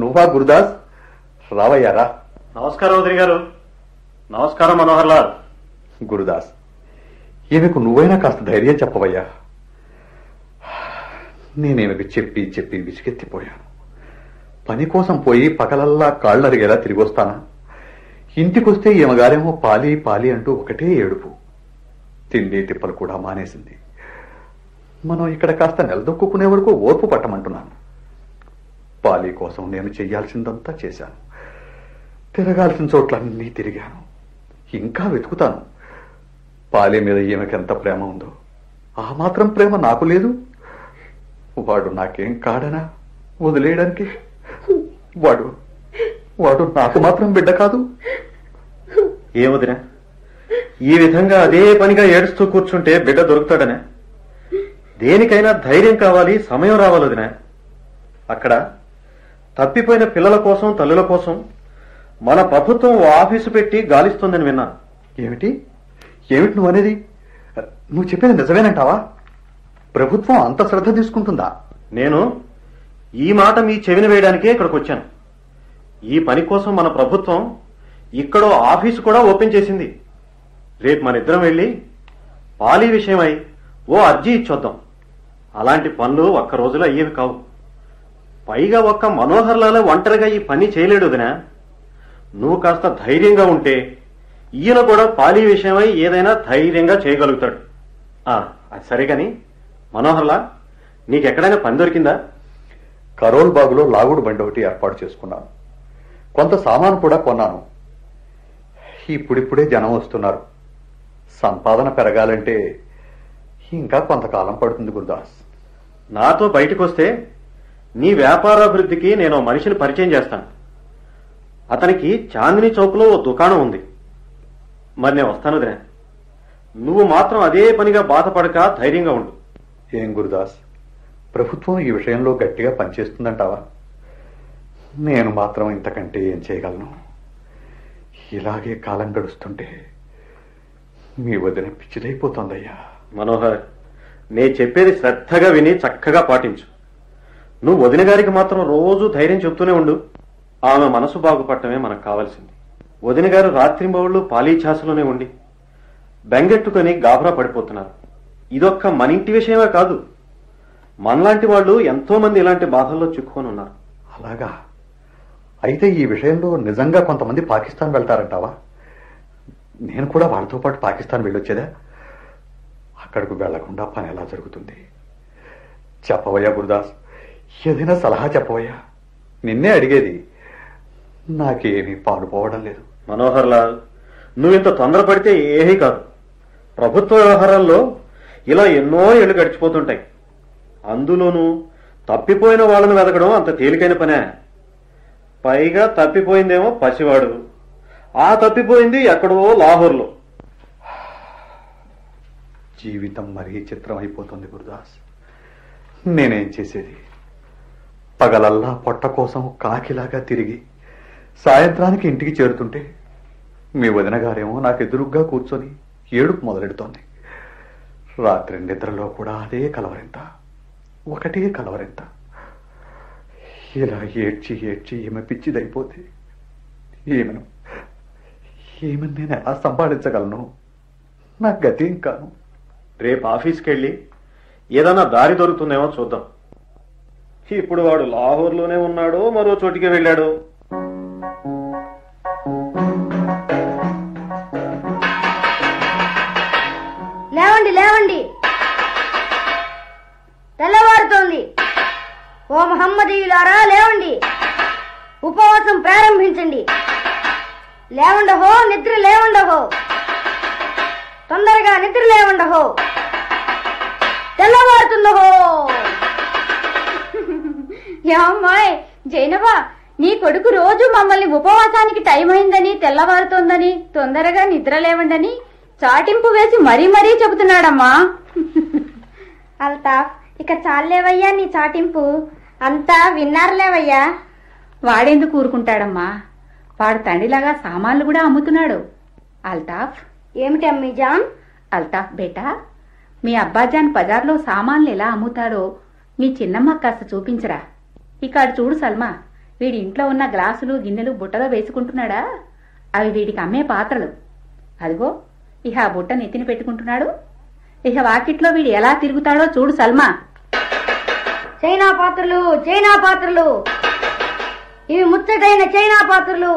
B: నువ్వా గురుదాస్? రావయ్యారా?
D: నమస్కారం వదిలి గారు. నమస్కారం మనోహర్ లాల్.
B: గురుదాస్, ఈమెకు నువ్వైనా కాస్త ధైర్యం చెప్పవయ్యా. నేనేమికి చెప్పి చెప్పి విసిగెత్తిపోయాను. పని కోసం పోయి పగలల్లా కాళ్ళరిగేలా తిరిగి వస్తానా? ఇంటికొస్తే ఈమెగారేమో పాలి పాలి అంటూ ఒకటే ఏడుపు. తిండి తిప్పలు కూడా మానేసింది. మనం ఇక్కడ కాస్త నిలదొక్కునే వరకు ఓర్పు పట్టమంటున్నాను. పాలి కోసం నేను చెయ్యాల్సిందంతా చేశాను. తిరగాల్సిన చోట్లన్నీ తిరిగాను. ఇంకా వెతుకుతాను. పాలి మీద ఈమెకెంత ప్రేమ ఉందో ఆ మాత్రం ప్రేమ నాకు లేదు. వాడు నాకేం కాడనా వదిలేయడానికి? వాడు వాడు నాకు మాత్రం బిడ్డ కాదు.
H: ఏమొదినా, ఈ విధంగా అదే పనిగా ఏడుస్తూ కూర్చుంటే బిడ్డ దొరుకుతాడనే? దేనికైనా ధైర్యం కావాలి, సమయం రావాలి వదినా. అక్కడ తప్పిపోయిన పిల్లల కోసం, తల్లుల కోసం మన ప్రభుత్వం ఓ ఆఫీసు పెట్టి గాలిస్తుందని విన్నాను.
B: ఏమిటి ఏమిటి నువ్వు అనేది? నువ్వు చెప్పేది నిజమేనంటావా? ప్రభుత్వం అంత శ్రద్ధ తీసుకుంటుందా?
H: నేను ఈ మాట మీ చెవిన వేయడానికే ఇక్కడికి వచ్చాను. ఈ పని కోసం మన ప్రభుత్వం ఇక్కడో ఆఫీసు కూడా ఓపెన్ చేసింది. రేపు మన ఇద్దరం వెళ్ళి పాలీ విషయమై ఓ అర్జీ ఇచ్చొద్దాం. అలాంటి పనులు ఒక్క రోజులో అయ్యేవి కావు. పైగా ఒక్క మనోహర్లాలే ఒంటరిగా ఈ పని చేయలేడు వదినా. నువ్వు కాస్త ధైర్యంగా ఉంటే ఈయన కూడా పాలీ విషయమై ఏదైనా ధైర్యంగా చేయగలుగుతాడు. అది సరే కాని మనోహర్లా, నీకెక్కడైనా పని దొరికిందా?
B: కరోల్ బాగులో లాగుడు బండి ఒకటి ఏర్పాటు చేసుకున్నాను. కొంత సామాను కూడా కొన్నాను. ఇప్పుడిప్పుడే జనం వస్తున్నారు. సంపాదన పెరగాలంటే ఇంకా కొంతకాలం పడుతుంది గురుదాస్.
H: నాతో బయటకు వస్తే నీ వ్యాపారాభివృద్ధికి నేను మనిషిని పరిచయం చేస్తాను. అతనికి చాందినీ చౌక్లో ఓ దుకాణం ఉంది. మరి నేను వస్తాను వదినా. నువ్వు మాత్రం అదే పనిగా బాధపడక ధైర్యంగా ఉండు.
B: ఏం గురుదాస్, ప్రభుత్వం ఈ విషయంలో గట్టిగా పనిచేస్తుందంటావా? నేను మాత్రం ఇంతకంటే ఏం చేయగలను? ఇలాగే కాలం గడుస్తుంటే మీ వదిన పిచ్చిదైపోతోందయ్యా.
H: మనోహర్, నే చెప్పేది శ్రద్ధగా విని చక్కగా పాటించు. నువ్వు వదిన గారికి మాత్రం రోజు ధైర్యం చెప్తూనే ఉండు. ఆమె మనసు బాగుపడటమే మనకు కావాల్సింది. వదిన గారు రాత్రింబవళ్లు పాలీఛాసలోనే ఉండి బెంగెట్టుకుని గాబరా పడిపోతున్నారు. ఇదొక్క మన ఇంటి విషయమే కాదు, మనలాంటి వాళ్ళు ఎంతో మంది ఇలాంటి బాధల్లో చిక్కుకొని ఉన్నారు.
B: అలాగా? అయితే ఈ విషయంలో నిజంగా కొంతమంది పాకిస్తాన్ వెళ్తారంటావా? నేను కూడా వాళ్ళతో పాటు పాకిస్తాన్ వెళ్ళొచ్చేదా? అక్కడికి వెళ్లకుండా పని ఎలా జరుగుతుంది? చెప్పవయ్యా గురుదాస్, ఏదైనా సలహా చెప్పవయ్యా. నిన్నే అడిగేది. నాకేమీ పాలుపోవడం లేదు.
H: మనోహర్ లాల్, నువ్వింత తొందరపడితే ఏమీ కాదు. ప్రభుత్వ వ్యవహారాల్లో ఇలా ఎన్నో ఏళ్లు గడిచిపోతుంటాయి. అందులోనూ తప్పిపోయిన వాళ్ళను వెతకడం అంత తేలికైన పనే. పైగా తప్పిపోయిందేమో పసివాడు, ఆ తప్పిపోయింది ఎక్కడో లాహోర్లో.
B: జీవితం మరీ చిత్రం అయిపోతుంది గురుదాస్. నేనేం చేసేది? పగలల్లా పొట్ట కోసం కాకిలాగా తిరిగి సాయంత్రానికి ఇంటికి చేరుతుంటే మీ వదిన గారేమో నాకెదురుగ్గా కూర్చొని ఏడుపు మొదలెడుతోంది. రాత్రి నిద్రలో కూడా అదే కలవరింత, ఒకటే కలవరింత. ఇలా ఏడ్చి ఏడ్చి ఈమె పిచ్చిదైపోతే ఈమెను నేను ఎలా సంపాదించగలను? నా గతి ఇంకాను.
H: రేపు ఆఫీస్కి వెళ్ళి ఏదన్నా దారి దొరుకుతుందేమో చూద్దాం. ఇప్పుడు వాడు లాహోర్లోనే ఉన్నాడో మరో చోటికి వెళ్ళాడు.
C: లేవండి లేవండి, తెల్లవారుతోంది. ఓ మహమ్మదీయులారా లేవండి, ఉపవాసం ప్రారంభించండి. లేవండహో, నిద్ర లేవండహో, తొందరగా నిద్ర లేవండహో, తెల్లవారుతుందహో.
F: అమ్మాయి జైనబా, నీ కొడుకు రోజు మమ్మల్ని ఉపవాసానికి టైం అయిందని, తెల్లవారుతోందని, తొందరగా నిద్ర లేవండని చాటింపు వేసి మరీ మరీ చెబుతున్నాడమ్మా.
C: అల్తాఫ్, ఇక చాలేవయ్యా నీ చాటింపు, అంతా విన్నారులేవయ్యా.
F: వాడెందుకు ఊరుకుంటాడమ్మా? వాడు తండ్రిలాగా సామాన్లు కూడా అమ్ముతున్నాడు. అల్తాఫ్.
C: ఏమిటి అమ్మీజాన్?
F: అల్తాఫ్ బేటా, మీ అబ్బాజాన్ బజార్లో సామాన్లు ఎలా అమ్ముతాడో మీ చిన్నమ్మ కాస్త చూపించరా. ఇక్కడ చూడు సల్మా, వీడి ఇంట్లో ఉన్న గ్లాసులు గిన్నెలు బుట్టలో వేసుకుంటున్నాడా? అవి వీడికి అమ్మే పాత్రలు. అదిగో ఇహ ఆ బుట్ట నెత్తిని పెట్టుకుంటున్నాడు. ఇహ వాకిట్లో వీడు ఎలా తిరుగుతాడో చూడు సల్మా.
C: చైనా పాత్రలు, చైనా పాత్రలు, ఇవి ముచ్చటైన చైనా పాత్రలు,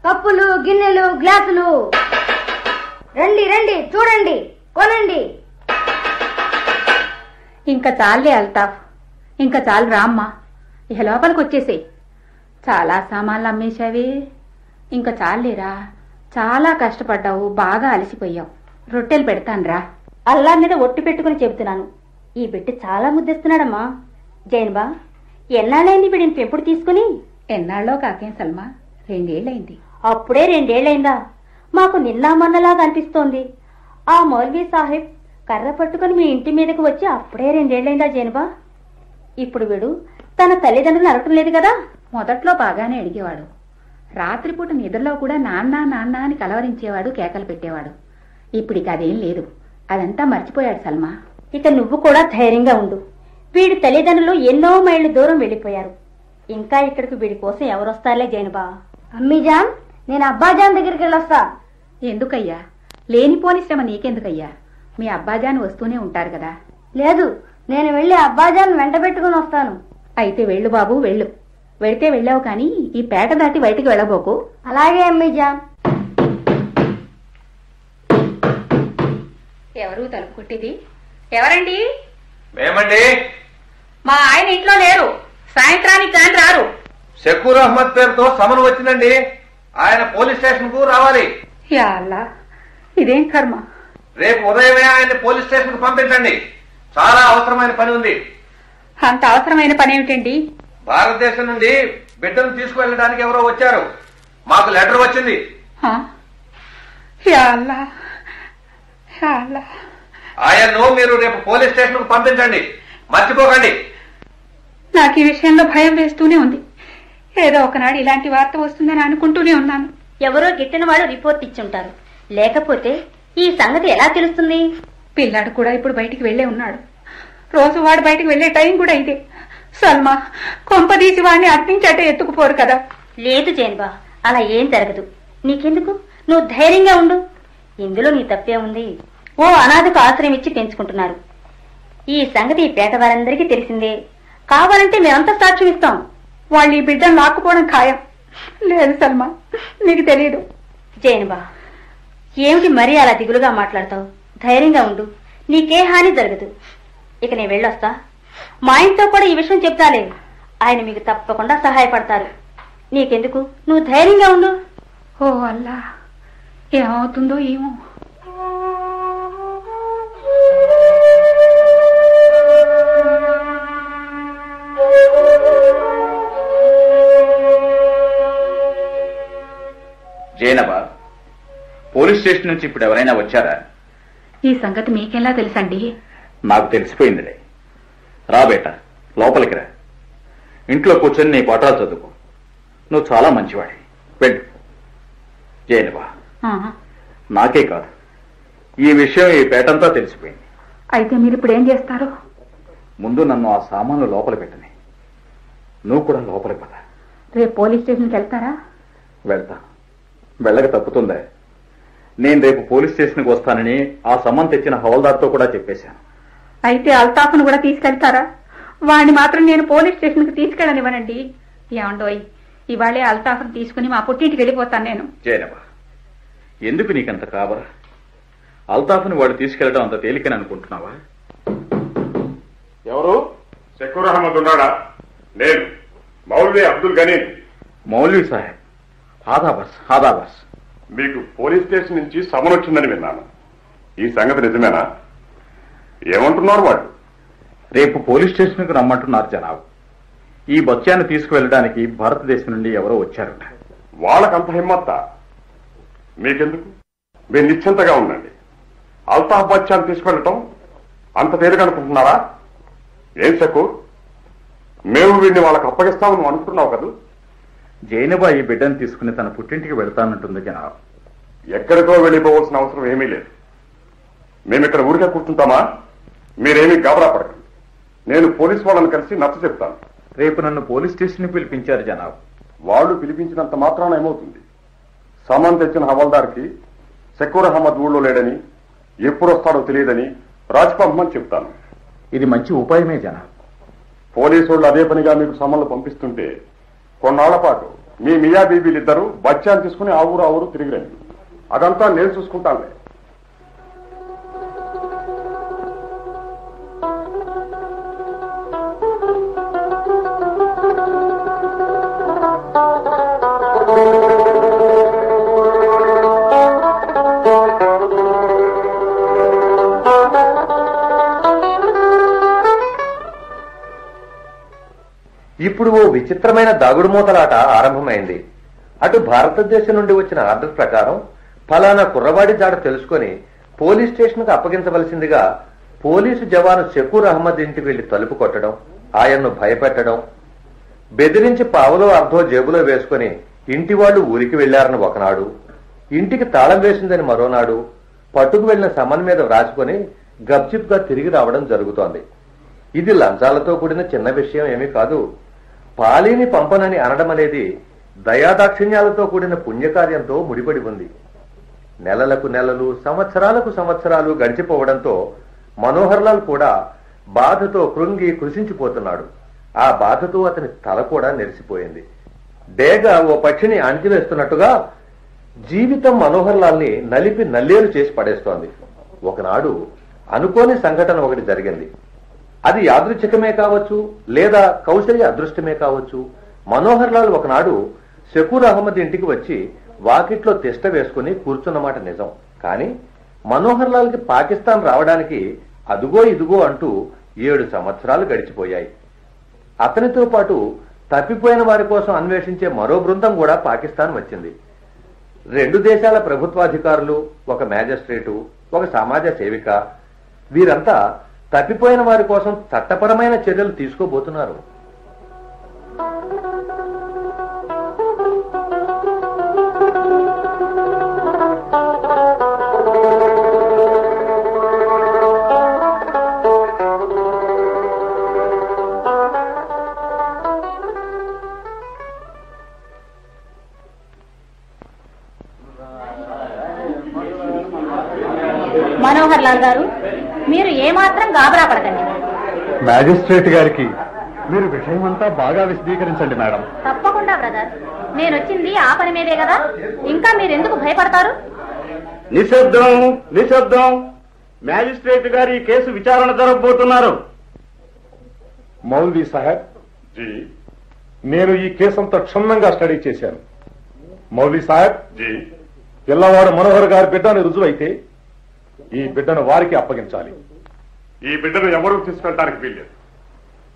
C: కప్పులు గిన్నెలు గ్లాసులు. రండి రండి, చూడండి, కొనండి.
F: ఇంకా చాలే అల్తాఫ్, ఇంకా చాలు రామ్మా, ఇహ లోపలికి వచ్చేసే. చాలా సామాన్లు అమ్మేశావే, ఇంకా చాలేరా, చాలా కష్టపడ్డావు, బాగా అలసిపోయావు. రొట్టెలు పెడతానురా.
C: అల్లా మీద ఒట్టు పెట్టుకుని చెబుతున్నాను, ఈ బిడ్డ చాలా ముద్దిస్తున్నాడమ్మా. జైన్బా, ఎన్నాళ్ళైంది వీడిని పెంపుడు తీసుకుని?
F: ఎన్నాళ్ళో కాకేం సల్మా, 2 ఏళ్ళైంది.
C: అప్పుడే 2 ఏళ్ళైందా? మాకు నిన్నా మొన్నలాగా అనిపిస్తోంది. ఆ మౌల్వీ సాహెబ్ కర్ర పట్టుకుని మీ ఇంటి మీదకి వచ్చి అప్పుడే 2 ఏళ్ళైందా జైన్బా? ఇప్పుడు వీడు తన తల్లిదండ్రులు అడగటం లేదు కదా?
F: మొదట్లో బాగానే అడిగేవాడు. రాత్రిపూట నిద్రలో కూడా నాన్న నాన్న అని కలవరించేవాడు, కేకలు పెట్టేవాడు. ఇప్పుడికి అదేం లేదు, అదంతా మర్చిపోయాడు సల్మా.
C: ఇక నువ్వు కూడా ధైర్యంగా ఉండు. వీడి తల్లిదండ్రులు ఎన్నో మైళ్ళు దూరం వెళ్ళిపోయారు. ఇంకా ఇక్కడికి వీడి కోసం ఎవరొస్తారులే జైనబా. అమ్మీజాన్, నేను అబ్బాజాన్ దగ్గరికి వెళ్ళొస్తా.
F: ఎందుకయ్యా? లేనిపోని శ్రమ నీకెందుకయ్యా? మీ అబ్బాజాన్ వస్తూనే ఉంటారు కదా.
C: లేదు, నేను వెళ్ళి అబ్బాజాన్ వెంట పెట్టుకుని వస్తాను.
F: అయితే వెళ్ళు బాబు, వెళ్ళు. వెళితే వెళ్ళావు కానీ ఈ పేట దాటి బయటికి వెళ్ళబోకు.
C: అలాగే అమ్మీజాన్.
F: ఎవరు తలుపు కొట్టేది? ఎవరండి?
I: మేమండి.
F: మా ఆయన ఇంట్లో లేరు, సాయంత్రానికి కానీ రారు.
I: షకూర్ అహ్మద్ పేరుతో సమన్ వచ్చిందండి, ఆయన పోలీస్ స్టేషన్ కు రావాలి.
F: యా అల్లా, ఇదేం కర్మ.
I: రేపు ఉదయమే ఆయన్ని పోలీస్ స్టేషన్ కు పంపించండి, చాలా అవసరమైన పని ఉంది.
F: అంత అవసరమైన పని ఏమిటండి?
I: భారతదేశం నుండి బిడ్డను తీసుకువెళ్ళడానికి ఎవరో వచ్చారు, మాకు లెటర్ వచ్చింది.
F: యా అల్లా, యా అల్లా.
I: ఆయన్ను మీరు రేపు పోలీస్ స్టేషన్ కు పంపించండి, మర్చిపోకండి.
F: నాకు ఈ విషయంలో భయం వేస్తూనే ఉంది. ఏదో ఒకనాడు ఇలాంటి వార్త వస్తుందని అనుకుంటూనే ఉన్నాను.
C: ఎవరో గిట్టిన వాడు రిపోర్ట్ ఇచ్చుంటారు, లేకపోతే ఈ సంగతి ఎలా తెలుస్తుంది?
F: పిల్లాడు కూడా ఇప్పుడు బయటికి వెళ్లే ఉన్నాడు. రోజు వాడు బయటికి వెళ్లే టైం కూడా ఇదే. సల్మా, కొంపదీసి వాడిని అట్టించటే ఎత్తుకుపోరు కదా.
C: లేదు జైన్బా, అలా ఏం జరగదు. నీకెందుకు, నువ్వు ధైర్యంగా ఉండు. ఇందులో నీ తప్పే ఉంది. ఓ అనాథకు ఆశ్రయం ఇచ్చి పెంచుకుంటున్నారు. ఈ సంగతి పేట వారందరికీ తెలిసిందే. కావాలంటే మేమంతా సాక్ష్యం ఇస్తాం.
F: వాళ్ళు ఈ బిడ్డను లాక్కుపోవడం ఖాయం. లేదు సల్మా, నీకు తెలియదు.
C: జైనబా, ఏమిటి మరీ అలా దిగులుగా మాట్లాడతావు? ధైర్యంగా ఉండు, నీకే హాని జరగదు. ఇక నేను వెళ్ళొస్తా. మా ఇంట్లో కూడా ఈ విషయం చెప్తాలే, ఆయన మీకు తప్పకుండా సహాయపడతారు. నీకెందుకు, నువ్వు ధైర్యంగా ఉండు.
F: ఓ అల్లా, ఏమవుతుందో ఏమో.
A: జైనబా, పోలీస్ స్టేషన్ నుంచి ఇప్పుడు ఎవరైనా వచ్చారా?
F: ఈ సంగతి మీకెలా తెలుసండి?
A: నాకు తెలిసిపోయిందిలే. రా బేట, లోపలికి రా. ఇంట్లో కూర్చొని నీ పాఠాలు చదువుకో. నువ్వు చాలా మంచివాడి, వెళ్ళు. జైనబా, నాకే కాదు, ఈ విషయం ఈ పేటంతా తెలిసిపోయింది.
F: అయితే మీరు ఇప్పుడు ఏం చేస్తారు?
A: ముందు నన్ను ఆ సామాన్లు లోపల పెట్టని. నువ్వు కూడా లోపలికి పద.
F: రేపు పోలీస్ స్టేషన్కి వెళ్తారా?
A: వెళ్తా. వెళ్ళక తప్పుతుందా? నేను రేపు పోలీస్ స్టేషన్కి వస్తానని ఆ సమన్ తెచ్చిన హవల్దార్తో కూడా చెప్పేశాను.
F: అయితే అల్తాఫ్ను కూడా తీసుకెళ్తారా? వాడిని మాత్రం నేను పోలీస్ స్టేషన్కి తీసుకెళ్ళనివ్వనండి. ఏమండోయ్, ఇవాళే అల్తాఫ్ను తీసుకుని మా పుట్టింటికి వెళ్ళిపోతాను నేను.
A: జైనబా, ఎందుకు నీకంత కాబరా? అల్తాఫ్ని వాడు తీసుకెళ్లడం అంత తేలికని అనుకుంటున్నావా?
G: ఎవరు? షకూర్ అహ్మద్ ఉన్నాడా? నేను మౌల్వీ అబ్దుల్ గనీన్.
A: మౌల్వీ సాహెబ్, ఆదాబస్ ఆదాబస్.
G: మీకు పోలీస్ స్టేషన్ నుంచి సమన్ వచ్చిందని విన్నాను, ఈ సంగతి నిజమేనా? ఏమంటున్నారు వాళ్ళు?
A: రేపు పోలీస్ స్టేషన్కు రమ్మంటున్నారు జనాబ్. ఈ బచ్చాన్ని తీసుకువెళ్ళడానికి భారతదేశం నుండి ఎవరో వచ్చారుట.
G: వాళ్ళకంత హిమ్మత్తా? మీకెందుకు? మీరు నిశ్చింతగా ఉండండి. అల్తాఫ్ బచ్చాన్ని తీసుకెళ్లటం అంత తేలికనుకుంటున్నారా? ఏం షకూర్, మేము వీడిని వాళ్ళకి అప్పగిస్తామని అనుకుంటున్నావు కదా?
A: జైనబా ఈ బిడ్డను తీసుకుని తన పుట్టింటికి వెళ్తానంటుంది జనాబ్.
G: ఎక్కడికో వెళ్ళిపోవాల్సిన అవసరం ఏమీ లేదు. మేమిక్కడ ఊరికే కూర్చుంటామా? మీరేమీ గాబరా పడకండి. నేను పోలీస్ వాళ్ళని కలిసి నచ్చ చెప్తాను.
A: రేపు నన్ను పోలీస్ స్టేషన్ పిలిపించారు జనాబ్.
G: వాళ్ళు పిలిపించినంత మాత్రాన ఏమవుతుంది? సామాన్ తెచ్చిన హవల్దార్కి షకూర్ అహ్మద్ ఊళ్ళో లేడని, ఎప్పుడు వస్తాడో తెలియదని రాజ్పంపమని చెప్తాను.
A: ఇది మంచి ఉపాయమే జనాబ్.
G: పోలీసు వాళ్ళు అదే పనిగా మీకు సమన్లు పంపిస్తుంటే కొన్నాళ్ల పాటు మీ మియా బీబీలిద్దరూ బచ్చాన్ని తీసుకుని ఆ ఊరు తిరిగి రండి. అదంతా నేను చూసుకుంటానులే.
I: ఇప్పుడు ఓ విచిత్రమైన దాగుడుమూతలాట ఆరంభమైంది. అటు భారతదేశం నుండి వచ్చిన ఆర్డర్ ప్రకారం ఫలానా కుర్రవాడి జాడ తెలుసుకుని పోలీస్ స్టేషన్ కు అప్పగించవలసిందిగా పోలీసు జవాను షకూర్ అహ్మద్ ఇంటికి వెళ్లి తలుపు కొట్టడం, ఆయన్ను భయపెట్టడం, బెదిరించి పావులో అర్ధో జేబులో వేసుకుని ఇంటి వాళ్లు ఊరికి వెళ్లారని ఒకనాడు, ఇంటికి తాళం వేసిందని మరోనాడు పట్టుకు వెళ్లిన సమన్ మీద వ్రాసుకుని గప్చిప్ గా తిరిగి రావడం జరుగుతోంది. ఇది లంచాలతో కూడిన చిన్న విషయం ఏమీ కాదు. పాలీని పంపనని అనడం అనేది దయాదాక్షిణ్యాలతో కూడిన పుణ్యకార్యంతో ముడిపడి ఉంది. నెలలకు నెలలు, సంవత్సరాలకు సంవత్సరాలు గడిచిపోవడంతో మనోహర్ లాల్ కూడా బాధతో కృంగి కృషించిపోతున్నాడు. ఆ బాధతో అతని తల కూడా నెరిసిపోయింది. డేగ ఓ పక్షిని అణిచివేస్తున్నట్టుగా జీవితం మనోహర్ లాల్ ని నలిపి నల్లేరు చేసి పడేస్తోంది. ఒకనాడు అనుకోని సంఘటన ఒకటి జరిగింది. అది యాదృచ్ఛికమే కావచ్చు, లేదా కౌశల్య అదృష్టమే కావచ్చు. మనోహర్ లాల్ ఒకనాడు షకూర్ అహ్మద్ ఇంటికి వచ్చి వాకిట్లో తిష్ట వేసుకుని కూర్చున్నమాట నిజం. కానీ మనోహర్ లాల్ కి పాకిస్తాన్ రావడానికి అదుగో ఇదుగో అంటూ 7 సంవత్సరాలు గడిచిపోయాయి. అతనితో పాటు తప్పిపోయిన వారి కోసం అన్వేషించే మరో బృందం కూడా పాకిస్తాన్ వచ్చింది. 2 దేశాల ప్రభుత్వాధికారులు, ఒక మ్యాజిస్ట్రేటు, ఒక సమాజ సేవిక, వీరంతా తప్పిపోయిన వారి కోసం చట్టపరమైన చర్యలు తీసుకోబోతున్నారు.
F: మనోహర్ లాల్ గారు, మీరు ఏమాత్రం గాబరా పడకండి.
B: మ్యాజిస్ట్రేట్ గారికి మీరు విషయమంతా బాగా విశదీకరించండి మేడం.
F: తప్పకుండా బ్రదర్, నేను వచ్చింది ఆ పని మీదే కదా, ఇంకా మీరెందుకు భయపడతారు?
H: నిశ్శబ్దం, నిశ్శబ్దం. మ్యాజిస్ట్రేట్ గారు ఈ కేసు విచారణ జరగబోతున్నారు.
G: మౌల్వీ సాహెబ్ జీ, నేను ఈ కేసంతా క్షుణ్ణంగా స్టడీ చేశాను. మౌల్వీ సాహెబ్ జీ, పిల్లవాడు మనోహర్ గారి బిడ్డని రుజువైతే ఈ బిడ్డను వారికి అప్పగించాలి. ఈ బిడ్డను ఎవరూ తీసుకెళ్ళడానికి వీల్లేదు.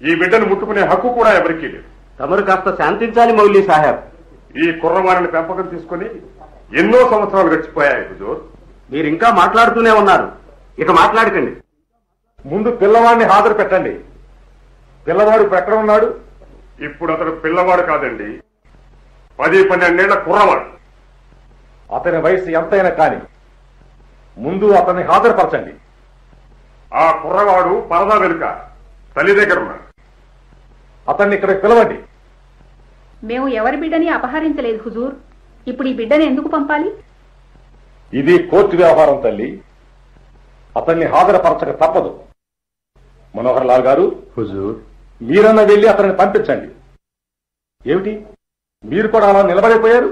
G: ఈ బిడ్డను ముట్టుకునే హక్కు కూడా ఎవరికీ లేదు.
H: తమరు కాస్త శాంతించాలి మౌల్వీ సాహెబ్.
G: ఈ కుర్రవారిని పెంపకం తీసుకుని ఎన్నో సంవత్సరాలు గడిచిపోయాయి హుజూర్.
H: మీరు ఇంకా మాట్లాడుతూనే ఉన్నారు, ఇక మాట్లాడకండి.
G: ముందు పిల్లవాడిని హాజరు పెట్టండి. పిల్లవాడు ఇప్పుడు ఎక్కడ ఉన్నాడు? ఇప్పుడు అతడు పిల్లవాడు కాదండి, 10-12 ఏళ్ల కుర్రవాడు. అతని వయసు ఎంతైనా కాని ముందు అతన్ని హాజరుపరచండి. ఆ కుర్రవాడు పరదా వెనుక తల్లి దగ్గర ఉన్నాడు. అతన్ని ఇక్కడ పిలవండి.
F: మేము ఎవరి బిడ్డని అపహరించలేదు హుజూర్. ఇప్పుడు ఈ బిడ్డని ఎందుకు పంపాలి?
G: ఇది కోర్టు వ్యవహారం తల్లి. అతన్ని హాజరుపరచక తప్పదు. మనోహర్ లాల్ గారు,
B: హుజూర్,
G: మీరన్నా వెళ్లి అతన్ని పంపించండి. ఏమిటి మీరు కూడా అలా నిలబడిపోయారు?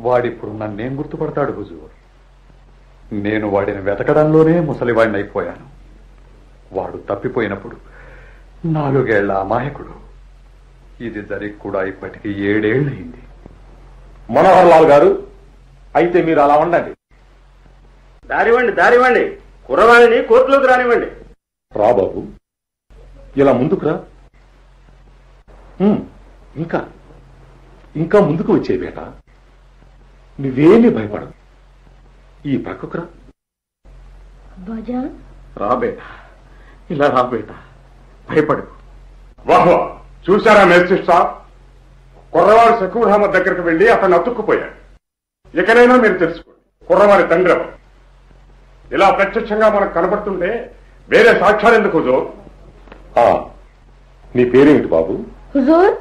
B: వాడిప్పుడు నన్నేం గుర్తుపడతాడు హుజూర్? నేను వాడిని వెతకడంలోనే ముసలివాడిని అయిపోయాను. వాడు తప్పిపోయినప్పుడు 4 ఏళ్ల అమాయకుడు. ఇది జరిగి కూడా ఇప్పటికి 7 ఏళ్లయింది.
G: మనోహర్ లాల్ గారు, అయితే మీరు అలా ఉండండి.
H: దారివ్వండి. కుర్రవాణిని కోర్టులోకి రానివ్వండి.
G: రా బాబు, ఇలా ముందుకురా. ఇంకా ముందుకు వచ్చే బేట, నువ్వేమీ భయపడవు. ఈ ప్రక్కకురా. రా బేట, ఇలా రా బేట, భయపడు. వాహ్, చూశారా మేజిస్ట్రేట్ సాబ్, కుర్రవాడు షకూర్ అహ్మద్ దగ్గరికి వెళ్లి అతన్ని అతుక్కుపోయాడు. ఇకనైనా మీరు తెలుసుకోండి కుర్రవాడి తండ్రి ఎవరు. ఇలా ప్రత్యక్షంగా మనకు కనబడుతుంటే వేరే సాక్ష్యాలు ఎందుకు హుజూర్? నీ పేరేమిటి బాబు?
C: హుజూర్,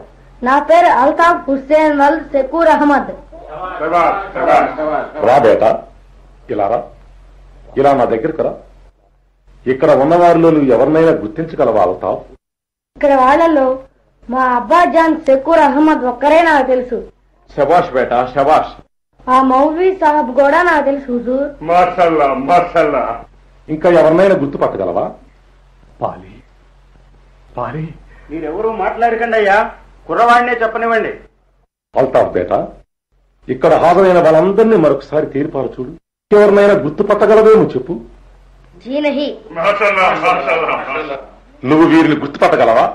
C: నా పేరు అల్తాఫ్ హుస్సేన్ వల్ షకూర్ అహ్మద్.
G: రా బేట, ఇలా రా. ఇలా నా దగ్గరకు రా. ఇక్కడ ఉన్నవారిలో నువ్వు ఎవరినైనా గుర్తించగలవా అల్తాఫ్?
C: ఇక్కడ వాళ్ళలో మా అబ్బా జాన్ షకూర్ అహ్మద్ ఒక్కరే నాకు తెలుసు.
G: శబాష్ బేట, శబాష్.
C: ఆ మౌల్వీ సాహబ్ కూడా నాకు తెలుసు హుజూర్.
G: మాషల్లా, మాషల్లా. ఇంకా ఎవరినైనా గుర్తుపట్టగలవా? పాలి.
H: మీరెవరూ మాట్లాడకండి అయ్యా, కుర్రవాడినే చెప్పనివ్వండి.
G: అల్తాఫ్ బేట, ఇక్కడ హాజరైన వాళ్ళందరినీ మరొకసారి తీర్పాలు చూడు. ఎవరినైనా గుర్తుపట్టగలవేమో చెప్పు.
C: జీ నహీ.
G: నువ్వు వీరిని గుర్తుపట్టగలవా?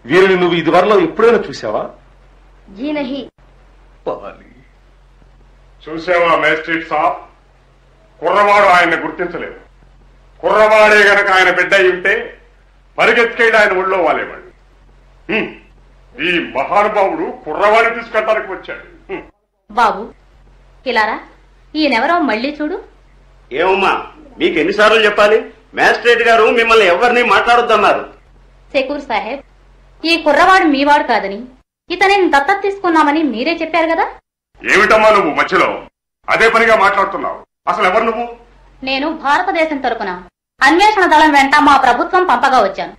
G: వీరిని నువ్వు ఇదివరలో ఎప్పుడైనా చూసావా?
C: జీ నహీ.
G: చూసావా మేజిస్ట్రేట్ సాబ్, కుర్రవాడు ఆయన్ని గుర్తించలేదు. కుర్రవాడే గనక ఆయన బిడ్డ అయి ఉంటే పరిగెత్తుకెళ్ళి ఆయన ఒళ్ళో వాలేవాడు. ఈ మహానుభావుడు కుర్రవాడిని తీసుకెళ్ళడానికి వచ్చాడు.
F: బాబు ఇలారా, ఈయనెవరో మళ్ళీ చూడు.
J: ఏమమ్మా, మీకు ఎన్నిసార్లు చెప్పాలి? మేజిస్ట్రేట్ గారు మిమ్మల్ని ఎవరిని మాట్లాడొద్దన్నారు.
F: సెకూర్ సాహెబ్, ఈ కుర్రవాడు మీవాడు కాదని, ఇతనిని దత్తత తీసుకున్నామని మీరే చెప్పారు కదా.
G: ఏమిటమ్మా నువ్వు మధ్యలో అదే పనిగా మాట్లాడుతున్నావు? అసలు ఎవరు నువ్వు?
F: నేను భారతదేశం తరపున అన్వేషణ దళం వెంట మా ప్రభుత్వం పంపగా వచ్చాను.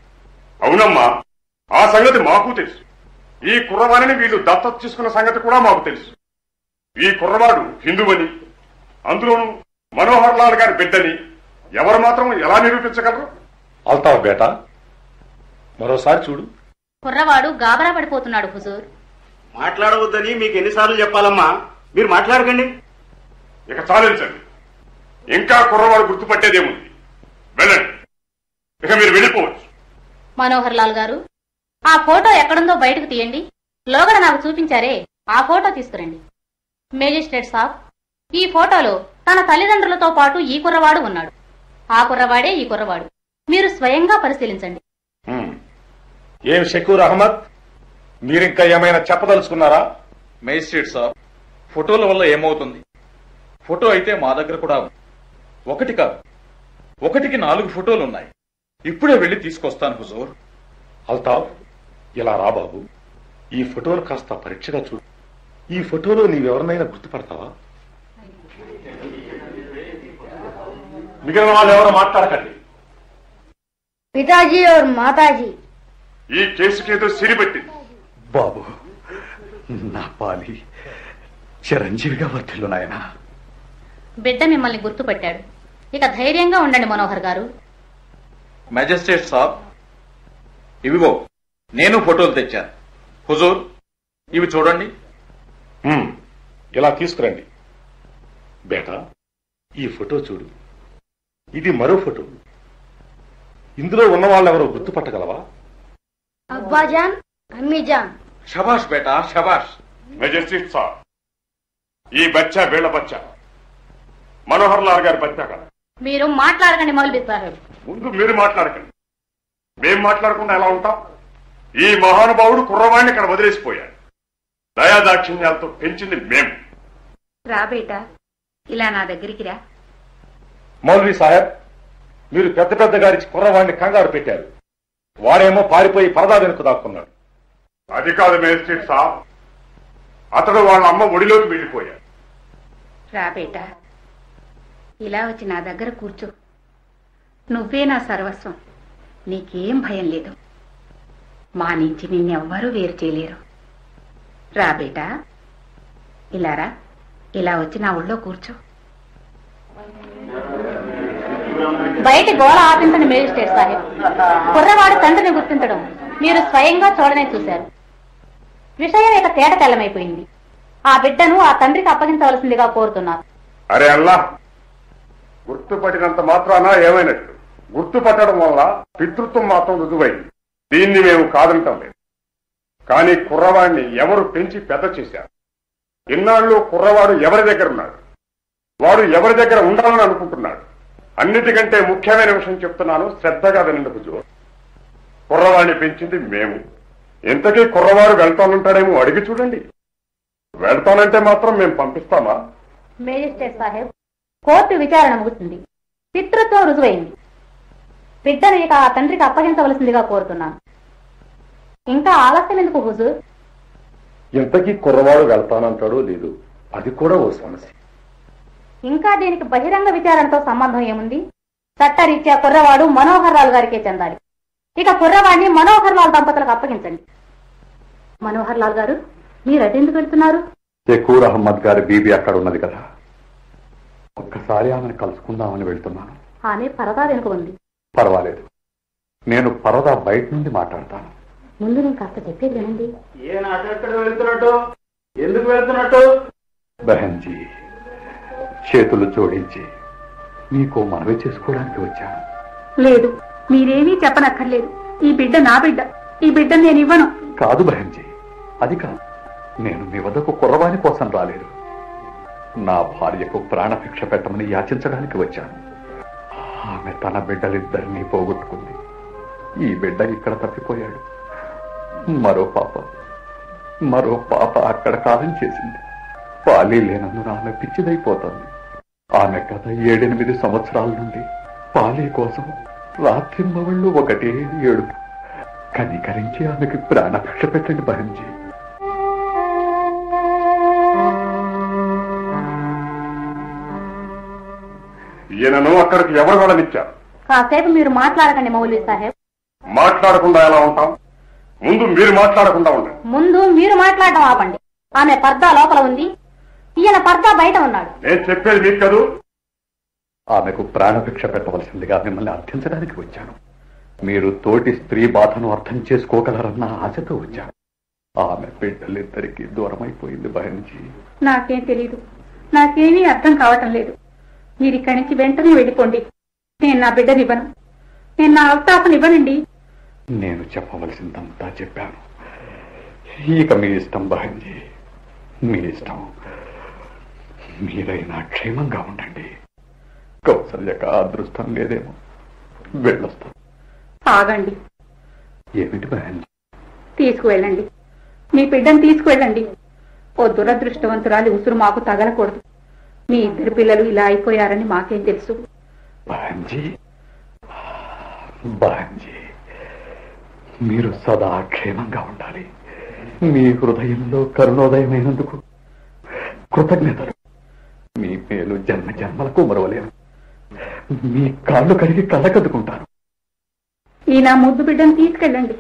G: అవునమ్మా, ఆ సంగతి మాకు తెలుసు. ఈ కుర్రవాడిని వీళ్ళు దత్తత తీసుకున్న సంగతి కూడా మాకు తెలుసు. ఈ కుర్రవాడు హిందువని, అందులోనూ మనోహర్ లాల్ గారి బిడ్డని ఎవరు మాత్రం ఎలా నిరూపించగలరు? అల్తాఫ్ బేటా, మరోసారి చూడు.
F: కుర్రవాడు గాబరా పడిపోతున్నాడు హుజూర్.
J: మాట్లాడవద్దని మీకు ఎన్నిసార్లు చెప్పాలమ్మా? మీరు మాట్లాడకండి.
G: ఇక చాలించండి. ఇంకా కుర్రవాడు గుర్తుపట్టేదేముంది? వెళ్ళండి, ఇక మీరు వెళ్ళిపోవచ్చు.
F: మనోహర్ లాల్ గారు, ఆ ఫోటో ఎక్కడుందో బయటకు తీయండి. లోగడ నాకు చూపించారే, ఆ ఫోటో తీసుకురండి. మేజిస్ట్రేట్ సాబ్, ఈ ఫోటోలో తన తల్లిదండ్రులతో పాటు ఈ కుర్రవాడు ఉన్నాడు. ఆ కుర్రవాడే ఈ కుర్రవాడు. మీరు స్వయంగా పరిశీలించండి.
G: ఏం షకూర్ అహ్మద్, మీరింకా ఏమైనా చెప్పదలుచుకున్నారా?
A: మేజిస్ట్రేట్ సాబ్, ఫోటోల వల్ల ఏమవుతుంది? ఫోటో అయితే మా దగ్గర కూడా ఉంది. ఒకటి కాదు, ఒకటికి 4 ఫోటోలున్నాయి. ఇప్పుడే వెళ్లి తీసుకొస్తాను హుజూర్.
G: అల్తాఫ్, ఇలా రా బాబు. ఈ ఫోటోలు కాస్త పరీక్షగా చూడు. ఈ ఫోటోలో నీవెవరినైనా గుర్తుపడతావా? మిగిలిన వాళ్ళు ఎవరో మాట్లాడకండి.
C: పితాజీ और మాతాజీ.
G: ఈ కేసుకేదో సిరిపెట్టింది.
B: బాబు, నా పాలి చిరంజీవిగా వర్తిల్లు నాయనా.
F: బిడ్డ మిమ్మల్ని గుర్తుపట్టాడు. ఇక ధైర్యంగా ఉండండి మనోహర్ గారు.
A: మేజిస్ట్రేట్ సాబ్, ఇవిగో నేను ఫోటోలు తెచ్చాను. హుజూర్, ఇవి చూడండి.
G: ఇలా తీసుకురండి. బేటా, ఈ ఫోటో చూడు. ఇది మరో ఫోటో. ఇందులో ఉన్న వాళ్ళెవరో గుర్తుపట్టగలవా?
C: అబ్బాజాన్, అమ్మీజాన్.
A: షబాష్ బేటా, షబాష్.
G: మెజెస్టిక్ సార్, ఈ బచ్చా వీళ్ల బచ్చా మనోహర్ లాల్ గారి బచ్చా కదా.
F: మీరు మాట్లాడకండి మౌల్వీ సాహెబ్.
G: ముందు మీరు మాట్లాడకండి. మేం మాట్లాడకుండా ఎలా ఉంటాం? ఈ మహానుభావుడు కుర్రవాణ్ణి ఇక్కడ వదిలేసిపోయాడు. దయాదాక్షిణ్యాలతో పెంచింది మేము.
F: రా బేటా, ఇలా నా దగ్గరికి రా.
G: మౌల్వీ సాహెబ్, మీరు పెద్ద పెద్ద గారికి కుర్రవాణ్ణి కంగారు పెట్టారు. వాడేమో పారిపోయి పరదా వెనుక దాక్కున్నాడు. అది కాదు మేజిస్ట్రేట్ సాబ్, అతడు వాళ్ళ అమ్మ ఒడిలోకి వెళ్లిపోయాడు.
F: రా బేటా, ఇలా వచ్చి నా దగ్గర కూర్చో. నువ్వే నా సర్వస్వం. నీకేం భయం లేదు. మా నుంచి నిన్నెవ్వరూ వేరు చేయలేరు. రా బేటా, ఇలా రా. ఇలా వచ్చి నా ఒళ్ళో కూర్చో. బయట గోళ ఆపించండి మేజిస్ట్రేట్ సాహెబ్. కుర్రవాడు తండ్రిని గుర్తించడం మీరు స్వయంగా చూడనే చూశారు. విషయం ఇక తేట తెల్లమైపోయింది. ఆ బిడ్డను ఆ తండ్రికి అప్పగించవలసిందిగా కోరుతున్నారు.
G: అరే అల్లా, గుర్తుపట్టినంత మాత్రాన ఏమైనట్టు? గుర్తుపట్టడం వల్ల పితృత్వం మాత్రం రుజువైంది. దీన్ని మేము కాదంటాం లేదు. కానీ కుర్రవాడిని ఎవరు పెంచి పెద్ద చేశారు? ఇన్నాళ్ళు కుర్రవాడు ఎవరి దగ్గర ఉన్నాడు? వాడు ఎవరి దగ్గర ఉండాలని అనుకుంటున్నాడు? అన్నిటికంటే ముఖ్యమైన విషయం చెప్తున్నాను, శ్రద్ధగా వినండి హుజూర్. కుర్రవాడిని పెంచింది మేము. ఇంతకీ కుర్రవాడు వెళ్తానంటాడేమో అడిగి చూడండి. వెళ్తానంటే మాత్రం మేము పంపిస్తామా?
F: మేజిస్ట్రేట్ సాహెబ్, కోర్టు విచారణ ముగుస్తుంది. పితృత్వం రుజువైంది. బిడ్డను ఇక ఆ తండ్రికి అప్పగించవలసిందిగా కోరుతున్నాను. ఇంకా ఆలస్యం ఎందుకు హుజూర్?
G: ఇంతకీ కుర్రవాడు వెళ్తానంటాడో లేదు, అది కూడా ఓ సమస్య.
F: ఇంకా దీనికి బహిరంగ విచారణతో సంబంధం ఏముంది? చట్టరీత్యా కుర్రవాడు మనోహర్ లాల్ గారికే చెందాలి. ఇక కుర్రవాడిని మనోహర్ లాల్ దంపతులకు అప్పగించండి. మనోహర్ లాల్ గారు, మీరు అటెందుకు వెళ్తున్నారు?
B: షకూర్ అహ్మద్ గారి బీబీ అక్కడ ఉన్నది కదా, ఒక్కసారి ఆమెను కలుసుకుందామని వెళ్తున్నాను.
F: ఆమె పరదా వెనుక ఉంది.
B: పర్వాలేదు, నేను పరదా బయట నుండి మాట్లాడతాను.
F: ముందు నేను కాస్త చెప్పేది వినండి.
D: వెళ్తున్నట్టు? ఎందుకు వెళ్తున్నట్టు?
B: బహన్జీ,
E: చేతులు జోడించి నీకు మనవి చేసుకోవడానికి వచ్చాను.
F: లేదు, మీరేమీ చెప్పనక్కర్లేదు. ఈ బిడ్డ నా బిడ్డ. ఈ బిడ్డ నేను ఇవ్వను.
E: కాదు బహంజీ, అది కాదు. నేను మీ వద్దకు కుర్రవాణి కోసం రాలేదు. నా భార్యకు ప్రాణభిక్ష పెట్టమని యాచించడానికి వచ్చాను. ఆమె తన బిడ్డలిద్దరినీ పోగొట్టుకుంది. ఈ బిడ్డ ఇక్కడ తప్పిపోయాడు. మరో పాప అక్కడ కాలం చేసింది. పాలి లేనందున ఆమె పిచ్చిదైపోతుంది. ఆమె గత 7-8 సంవత్సరాల నుండి పాలి కోసం రాత్రింబవళ్ళు ఒకటే ఏడుపు. కనికరించి ఆమెకి ప్రాణభిక్ష పెట్టండి బహంజీ.
G: ఈయనను అక్కడికి ఎవరు వెళ్ళనిచ్చారు?
C: కాసేపు మీరు మాట్లాడకండి మౌలవీ సాహెబ్.
G: మాట్లాడకుండా ఎలా ఉంటాం? ముందు మీరు మాట్లాడకుండా ఉండండి.
C: ముందు మీరు మాట్లాడడం ఆపండి. ఆమె పర్దా లోపల ఉంది, ఈయన పర్దా బయట ఉన్నాడు.
G: నేను చెప్పేది మీకు కదూ.
E: ఆమెకు ప్రాణభిక్ష పెట్టవలసిందిగా మిమ్మల్ని అర్థించడానికి వచ్చాను. మీరు తోటి స్త్రీ బాధను అర్థం చేసుకోగలరన్న ఆశతో వచ్చాను. ఆమె బిడ్డలిద్దరికీ దూరమైపోయింది బహంజీ.
F: నాకేం తెలీదు. నాకేమీ అర్థం కావటం లేదు. మీరిక్కడి నుంచి వెంటనే వెళ్ళిపోండి. నేను నా బిడ్డనివ్వను. నేను నా అల్తాఫ్నివ్వనండి.
E: నేను చెప్పవలసిందంతా చెప్పాను. ఇక మీ ఇష్టం బహంజీ, మీ ఇష్టం. మీరైనా క్షేమంగా ఉండండి. కౌసల్యక అదృష్టం లేదేమో. వెళ్ళొస్తాం.
F: ఆగండి.
E: ఏమిటి బహంజీ?
F: తీసుకువెళ్ళండి. మీ బిడ్డను తీసుకువెళ్ళండి. ఓ దురదృష్టవంతురాలి ఉసురు మాకు తగలకూడదు. మీ 2 పిల్లలు ఇలా అయిపోయారని మాకేం తెలుసు?
E: బహంజీ, మీరు సదా క్షేమంగా ఉండాలి. మీ హృదయంలో కరుణోదయమైనందుకు కృతజ్ఞతలు. మీ మేలు జన్మ జన్మలకు మరవలేను. మీ కాళ్ళు కడిగి కళ్ళకద్దుకుంటాను.
F: ఈ నా ముద్దు బిడ్డను తీసుకెళ్ళండి.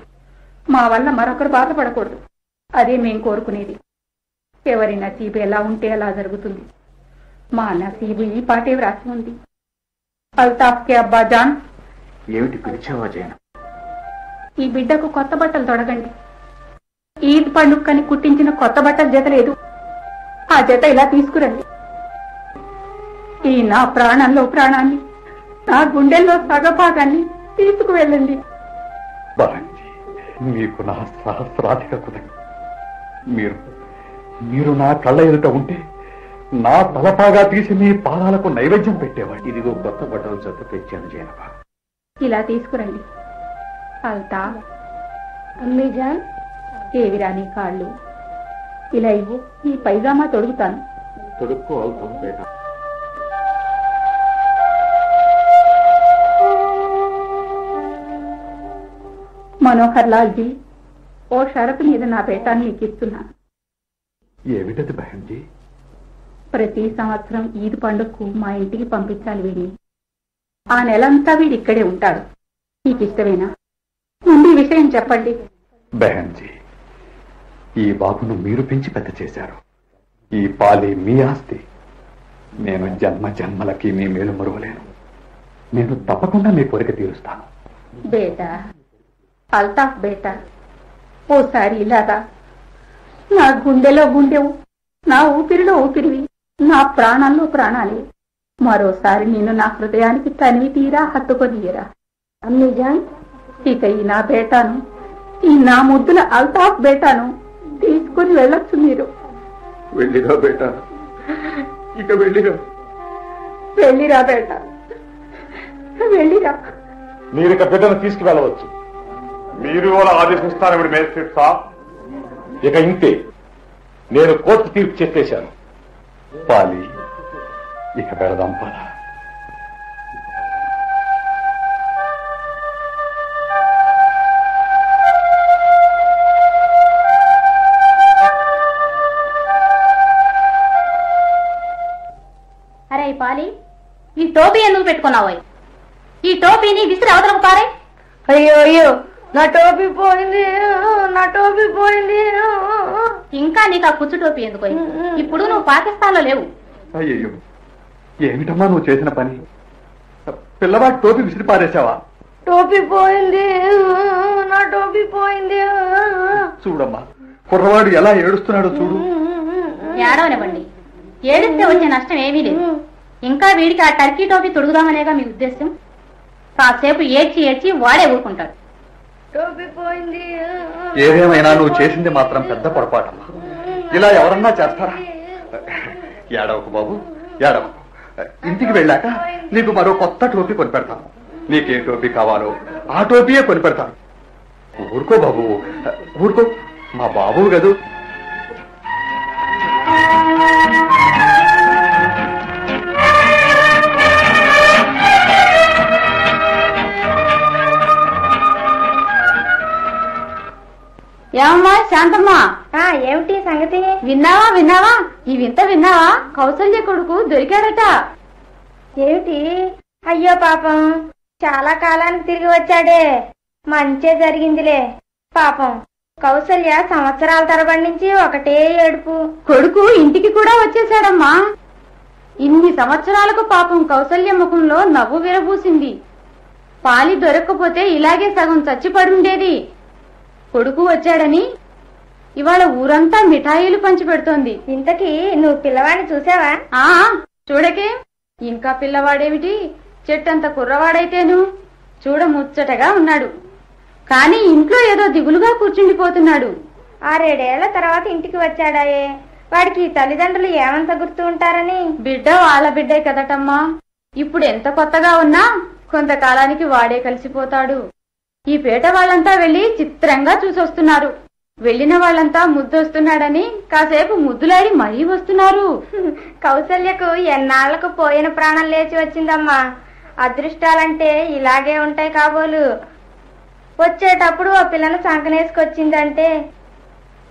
F: మా వల్ల మరొకరు బాధపడకూడదు. అదే మేం కోరుకునేది. ఎవరి నసీబు ఎలా ఉంటే అలా జరుగుతుంది. మా నసీబు ఈ పాటే వ్రాసి ఉంది. అల్తాఫ్కే అబ్బా జాన్.
A: ఏమిటి పిలిచావా జైన?
F: ఈ బిడ్డకు కొత్త బట్టలు తొడగండి. ఈద్ పండుగని కుట్టించిన కొత్త బట్టల జత లేదు. ఆ జత ఇలా తీసుకురండి. ఈ నా ప్రాణంలో ప్రాణాన్ని, నా గుండెల్లో సగభాగాన్ని తీసుకువెళ్ళండి.
E: బహంజీ, మీకు నా సహస్రాధిక కృతజ్ఞత. మీరు నా కళ్ళ ఎదుట ఉంటే నా తలపాగా తీసి మీ పాదాలకు నైవేద్యం పెట్టేవాడు.
A: ఇదిగో కొత్త బట్టలు జత తెచ్చాను జైనబా.
F: ఇలా తీసుకురండి. అల్తా,
C: అమ్మీజాన్,
F: ఏవిరా నీ కాళ్ళు? ఇలా ఇవ్వు. ఈ పైజామా తొడుగుతాను.
A: తొడుక్కో అల్తాఫ్.
F: మనోహర్ లాల్ జీ, ఓ షరతు మీద నా బేటాన్ని నీకు ఇస్తున్నాను.
E: ఏమిటది బహంజీ?
F: ప్రతి సంవత్సరం ఈద్ పండుగకు మా ఇంటికి పంపించాలి వీడిని. ఆ నెలంతా వీడి ఇక్కడే ఉంటాడు. నీకు ఇష్టమేనా? ముందు ఈ విషయం చెప్పండి.
E: బహంజీ, ఈ బాబును మీరు పెంచి పెద్ద చేశారు. ఈ పాలి మీ ఆస్తి. నేను జన్మ జన్మలకి మీ మేలు మరువలేను. నేను తప్పకుండా మీ కోరిక తీరుస్తాను.
F: బేటా, అల్తాఫ్ బేటా, ఓసారి ఇలాగా. నా గుండెలో గుండెవు, నా ఊపిరిలో ఊపిరివి, నా ప్రాణంలో ప్రాణాలి. మరోసారి నేను నా హృదయానికి తనివి తీరా హత్తుకొనియరా.
C: అమ్మీజాన్,
F: ఇక ఈ నా బేటాను, ఈ నా ముద్దుల అల్తాఫ్ బేటాను తీసుకుని వెళ్ళొచ్చు మీరు.
A: వెళ్ళిరా బేటా, ఇక వెళ్ళిరా.
F: వెళ్ళిరా బేటా, వెళ్ళిరా.
G: మీరిక బిడ్డను తీసుకువెళ్ళవచ్చు. మీరు అలా ఆదేశిస్తారని మేజిస్ట్రేట్ సాబ్.
E: ఇక ఇంతే. నేను కోర్టు తీర్పు చెప్పేశాను. పాలి, ఇక వెళదాం పద.
C: అరే పాలి, ఈ టోపీ ఎందుకు పెట్టుకున్నావు? ఈ టోపీని విసిరి అవతలకు పారే.
K: అయ్యో అయ్యో, నా టోపీ పోయింది, నా టోపీ పోయింది.
C: ఇంకా నీకు ఆ కుచ్చు టోపీ ఎందుకు? ఇప్పుడు నువ్వు పాకిస్తాన్ లో లేవు.
E: అయ్యో, ఏమిటమ్మా నువ్వు చేసిన పని? పిల్లవాడి టోపీ విసిరి పారేశావా?
K: టోపీ పోయింది, నా టోపీ పోయింది.
E: చూడమ్మా, కుర్రవాడు ఎలా ఏడుస్తున్నాడో చూడు.
C: ఏడవనివ్వండి. ఏడిస్తే వచ్చే నష్టం ఏమీ లేదు.
F: ఇంకా వీడికి ఆ టర్కీ టోపీ తొడుగుదామనేగా మీ ఉద్దేశం? కాసేపు ఏడ్చి ఏడ్చి వాడే ఊరుకుంటాడు.
K: టోపీ పోయింది.
B: ఏదేమైనా నువ్వు చేసింది మాత్రం పెద్ద పొరపాటమ్మా. ఇలా ఎవరన్నా చేస్తారా? ఏడవకు బాబు, ఏడవకు. ఇంటికి వెళ్ళాక నీకు మరో కొత్త టోపీ కొనిపెడతాను. నీకే టోపీ కావాలో ఆ టోపీయే కొనిపెడతాను. ఊరుకో బాబు, ఊరుకో. మా బాబు కదూ.
F: ఏమమ్మా శాంతమ్మా,
K: ఏమిటి సంగతి?
F: విన్నావా? ఈ వింత విన్నావా? కౌసల్య కొడుకు దొరికాడట.
K: ఏమిటి? అయ్యో పాపం, చాలా కాలానికి తిరిగి వచ్చాడే. మంచే జరిగిందిలే. పాపం కౌసల్య సంవత్సరాల తరబడి నుంచి ఒకటే ఏడుపు.
F: కొడుకు ఇంటికి కూడా వచ్చేశాడమ్మా. ఇన్ని సంవత్సరాలకు పాపం కౌసల్య ముఖంలో నవ్వు విరబూసింది. పాలి దొరక్కపోతే ఇలాగే సగం చచ్చిపడుండేది. కొడుకు వచ్చాడని ఇవాళ ఊరంతా మిఠాయిలు పంచి పెడుతోంది.
K: ఇంతకీ నువ్వు పిల్లవాడిని చూసావా?
F: చూడకే, ఇంకా పిల్లవాడేమిటి, చెట్టంత కుర్రవాడైతేను చూడ ముచ్చటగా ఉన్నాడు. కాని ఇంట్లో ఏదో దిగులుగా కూర్చుండిపోతున్నాడు.
K: 6-7 ఏళ్ల తర్వాత ఇంటికి వచ్చాడాయే. వాడికి తల్లిదండ్రులు ఏమంత గుర్తు ఉంటారని.
F: బిడ్డ వాళ్ళ బిడ్డే కదటమ్మా. ఇప్పుడు ఎంత కొత్తగా ఉన్నా కొంతకాలానికి వాడే కలిసిపోతాడు. ఈ పేట వాళ్ళంతా వెళ్లి చిత్రంగా చూసొస్తున్నారు. వెళ్లిన వాళ్ళంతా ముద్దొస్తున్నాడని కాసేపు ముద్దులాడి మరీ వస్తున్నారు.
K: కౌసల్యకు ఎన్నాళ్లకు పోయిన ప్రాణం లేచి వచ్చిందమ్మా. అదృష్టాలంటే ఇలాగే ఉంటాయి కాబోలు. వచ్చేటప్పుడు ఓ పిల్లను సంకనేసుకొచ్చిందంటే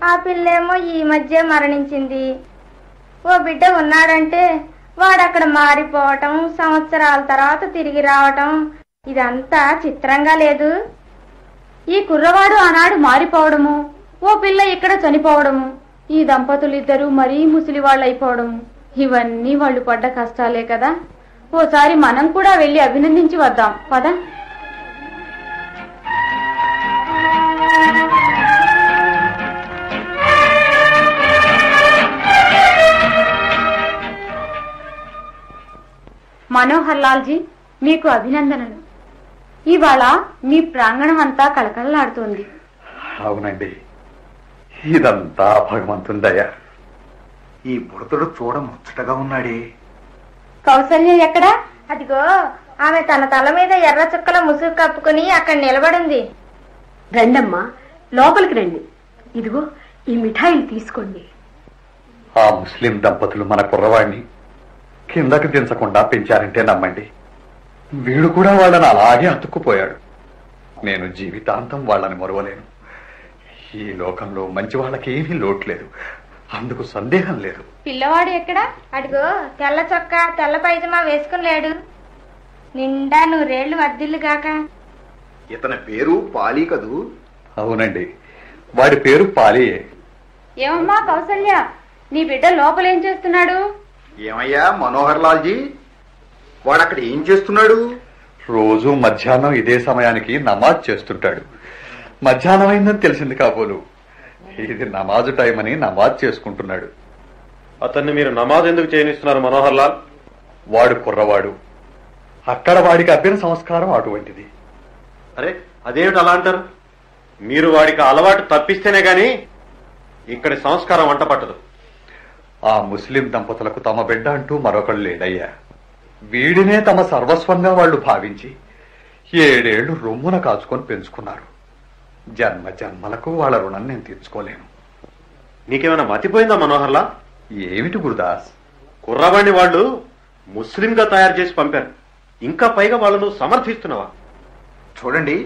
K: ఆ పిల్లేమో ఈ మధ్య మరణించింది. ఓ బిడ్డ ఉన్నాడంటే వాడక్కడ మారిపోవటం, సంవత్సరాల తర్వాత తిరిగి రావటం, ఇదంతా చిత్రంగా లేదు.
F: ఈ కుర్రవాడు ఆనాడు మారిపోవడము, ఓ పిల్ల ఇక్కడ చనిపోవడము, ఈ దంపతులిద్దరూ మరీ ముసలివాళ్ళైపోవడము, ఇవన్నీ వాళ్ళు పడ్డ కష్టాలే కదా. ఓసారి మనం కూడా వెళ్లి అభినందించి వద్దాం పద. మనోహర్ లాల్జీ, మీకు అభినందనలు. ఇవాళ మీ ప్రాంగణం అంతా కళకళలాడుతోంది.
B: అవునండి, ఇదంతా భగవంతుని దయ. ఈ బుడతడు చూడ ముచ్చటగా ఉన్నాడే.
F: కౌసల్య ఎక్కడా?
K: అదిగో ఆమె తన తల మీద ఎర్ర చుక్కల ముసుగు కప్పుకుని అక్కడ నిలబడింది.
C: రండమ్మా, లోపలికి రండి. ఇదిగో ఈ మిఠాయిలు తీసుకోండి.
B: ఆ ముస్లిం దంపతులు మన కుర్రవాడిని కిందకి దించకుండా పెంచారంటే నమ్మండి. వీడు కూడా వాళ్ళని అలాగే అతుక్కుపోయాడు. నేను జీవితాంతం వాళ్ళని మరువలేను. ఈ లోకంలో మంచి వాళ్ళకి ఏమీ లోటు లేదు, అందుకు సందేహం లేదు.
F: పిల్లవాడు ఎక్కడా?
K: అదిగో తెల్ల చొక్కా తెల్ల పైజమా వేసుకుని లేడు. నిండా 100 ఏళ్లు వర్ధిల్లుగాక.
E: ఇతని పేరు పాలి కదూ?
B: అవునండి, వాడి పేరు పాలియే.
F: ఏమమ్మా కౌసల్య, నీ బిడ్డ లోపలేం చేస్తున్నాడు?
E: ఏమయ్యా మనోహర్ లాల్జీ, వాడక్కడ ఏం చేస్తున్నాడు?
B: రోజు మధ్యాహ్నం ఇదే సమయానికి నమాజ్ చేస్తుంటాడు. మధ్యాహ్నం అయిందని తెలిసింది కాబోలు. ఇది నమాజు టైం అని నమాజ్ చేసుకుంటున్నాడు.
H: అతన్ని మీరు నమాజ్ ఎందుకు చేయనిస్తున్నారు మనోహర్ లాల్?
B: వాడు కుర్రవాడు, అక్కడ వాడికి అభ్యన సంస్కారం అటువంటిది.
H: అరే అదేమిటి అలా అంటారు? మీరు వాడికి అలవాటు తప్పిస్తేనే గాని ఇక్కడి సంస్కారం వంట పట్టదు.
B: ఆ ముస్లిం దంపతులకు తమ బిడ్డ అంటూ మరొకళ్ళు లేడయ్యా. వీడినే తమ సర్వస్వంగా వాళ్ళు భావించి 7 ఏళ్లు రొమ్మున కాచుకొని పెంచుకున్నారు. జన్మ జన్మలకు వాళ్ళ రుణం నేను తీర్చుకోలేను.
H: నీకేమైనా మతిపోయిందా మనోహర్లా?
B: ఏమిటి గురుదాస్?
H: కుర్రవాణ్ణి వాళ్ళు ముస్లింగా తయారు చేసి పంపారు, ఇంకా పైగా వాళ్ళను సమర్థిస్తున్నావా?
E: చూడండి,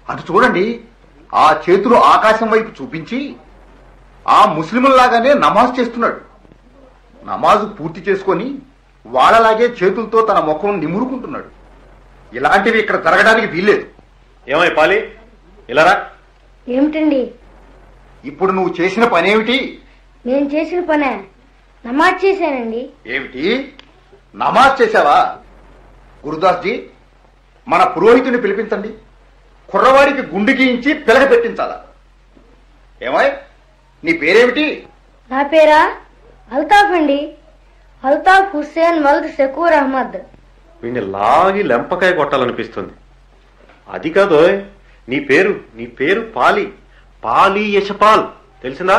E: అటు చూడండి. ఆ చేతులు ఆకాశం వైపు చూపించి ఆ ముస్లింలాగానే నమాజ్ చేస్తున్నాడు. నమాజు పూర్తి చేసుకొని వాళ్ళలాగే చేతులతో తన ముఖం నిమురుకుంటున్నాడు. ఇలాంటివి ఇక్కడ జరగడానికి వీల్లేదు.
H: ఏమై పాలి, ఇలారా.
K: ఏమిటండి?
E: ఇప్పుడు నువ్వు చేసిన పనేమిటి?
K: నేను చేసిన పనే నమాజ్ చేశానండి.
E: ఏమిటి, నమాజ్ చేశావా? గురుదాస్ జీ, మన పురోహితుని పిలిపించండి. కుర్రవాడికి గుండు గీయించి పిలక పెట్టించాలా? ఏమాయ్, నీ పేరేమిటి?
K: నా పేరా అల్తాఫ్ అండి. అల్తాఫ్ హుస్సేన్ మల్ద్ షకూర్ అహ్మద్.
H: వీడిని లాగి లెంపకాయ కొట్టాలనిపిస్తుంది. అది కాదోయ్, నీ పేరు పాలి, పాలి యశపాల్, తెలిసిందా?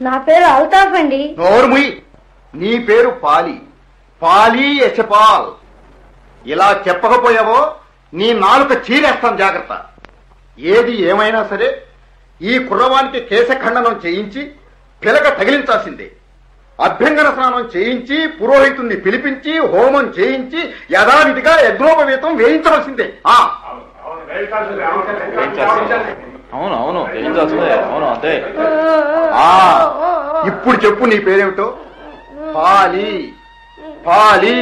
K: నా పేరు అల్తాఫ్ అండి.
E: నోర్ముయ్, నీ పేరు పాలి, పాలి యశపాల్. ఇలా చెప్పకపోయావో నీ నాలుక చీరేస్తాం, జాగ్రత్త. ఏది ఏమైనా సరే ఈ కుర్రవానికి కేశఖండనం చేయించి పిలక తగిలించాల్సిందే. అభ్యంగన స్నానం చేయించి పురోహితుణ్ణి పిలిపించి హోమం చేయించి యథావిధిగా యజ్ఞోపవీతం వేయించవలసిందే.
A: అవును అంతే.
E: ఇప్పుడు చెప్పు నీ పేరేమిటో? పాలి, పాలి,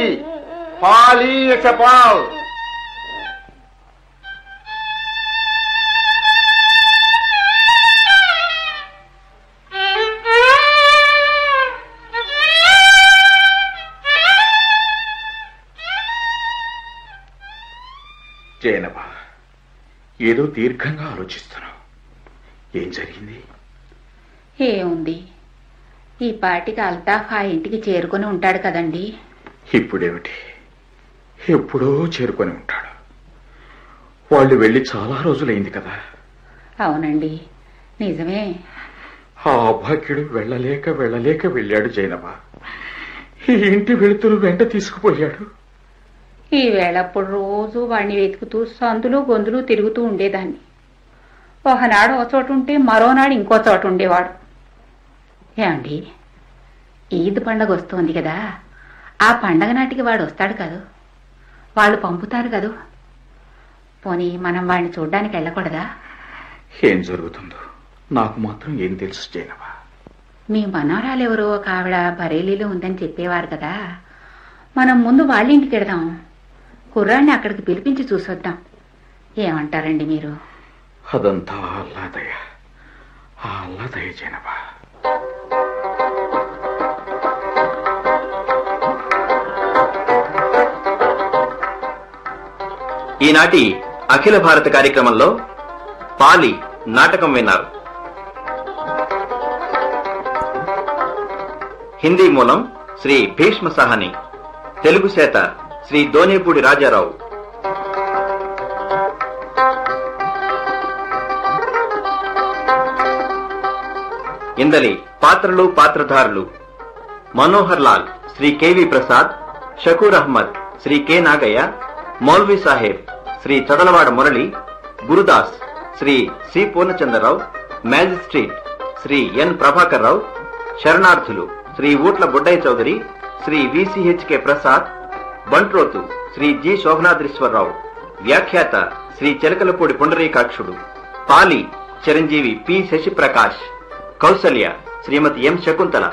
E: పాలి యశపాల్.
A: జైనబ, ఏదో దీర్ఘంగా ఆలోచిస్తున్నావు. ఏం జరిగింది?
F: ఏముంది, ఈ పాటికి అల్తాఫ్ ఆ ఇంటికి చేరుకొని ఉంటాడు కదండి.
A: ఇప్పుడేమిటి, ఎప్పుడో చేరుకొని ఉంటాడు. వాళ్ళు వెళ్ళి చాలా రోజులైంది కదా.
F: అవునండి, నిజమే.
A: ఆ అభాగ్యుడు వెళ్ళలేక వెళ్ళాడు జైనబ. ఈ ఇంటి వెళుతురు వెంట తీసుకుపోయాడు.
F: ఈ వేళప్పుడు రోజు వాడిని వెతుకుతూ సందులు గొంతులు తిరుగుతూ ఉండేదాన్ని. ఒకనాడు ఒక చోట ఉంటే మరోనాడు ఇంకో చోట ఉండేవాడు. ఏమండి, ఈద్ పండగ వస్తోంది కదా, ఆ పండగ నాటికి వాడు వస్తాడు కదూ, వాళ్ళు పంపుతారు కదూ. పోనీ మనం వాడిని చూడ్డానికి వెళ్ళకూడదా?
A: ఏం జరుగుతుందో నాకు మాత్రం ఏం తెలుసు జైనబ.
F: మీ మనవరాలెవరో ఒక ఆవిడ బరేలీలో ఉందని చెప్పేవారు కదా, మనం ముందు వాళ్ళింటికి వెడదాం, కుర్రాన్ని అక్కడికి పిలిపించి చూసొద్దాం. ఏమంటారండి మీరు?
A: అదంతా అల్లాదయ, ఆ అల్లాదయ జైనబ.
L: ఈనాటి అఖిల భారత కార్యక్రమంలో పాలి నాటకం విన్నారు. హిందీ మూలం శ్రీ భీష్మ సాహని, తెలుగు చేత శ్రీ దోనేపూడి రాజారావు. ఇందలి పాత్రలు పాత్రధారులు: మనోహర్ లాల్ శ్రీ కెవి ప్రసాద్, షకూర్ అహ్మద్ శ్రీ కె నాగయ్య, మౌల్వీ సాహెబ్ Shri Chadalavada Murali, Gurudas Shri C Purnachandrarao, magistrate Shri N Prabhakar Rao, శరణార్థులు శ్రీ ఊట్ల బుడ్డయ్య చౌదరి, శ్రీ విసిహెచ్కే ప్రసాద్, బంట్రోతు శ్రీ జి శోభనాద్రీశ్వరరావు, వ్యాఖ్యాత శ్రీ చిలకలపూడి పుండరీకాక్షుడు, పాలి చిరంజీవి P Sasiprakash, Kausalya Shrimati M Shakuntala,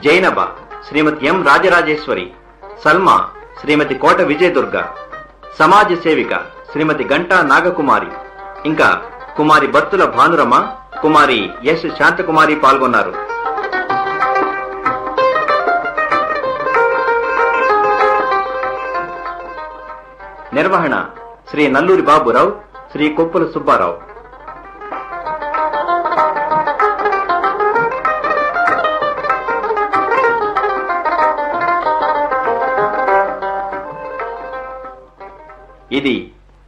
L: Zainaba Shrimati M Rajarajeshwari, Salma Shrimati Kota Vijayadurga, సమాజ సేవిక శ్రీమతి గంటా నాగకుమారి, ఇంకా కుమారి బత్తుల భానురమ, కుమారి ఎస్ శాంతకుమారి పాల్గొన్నారు. నిర్వహణ శ్రీ నల్లూరి బాబురావు, శ్రీ కొప్పుల సుబ్బారావు. ఇది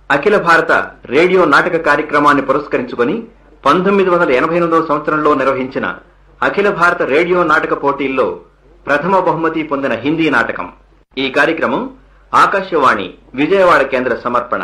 L: అఖిల భారత రేడియో నాటక కార్యక్రమాన్ని పురస్కరించుకొని 1988 సంవత్సరంలో నిర్వహించిన అఖిల భారత రేడియో నాటక పోటీల్లో ప్రథమ బహుమతి పొందిన హిందీ నాటకం. ఈ కార్యక్రమం ఆకాశవాణి విజయవాడ కేంద్ర సమర్పణ.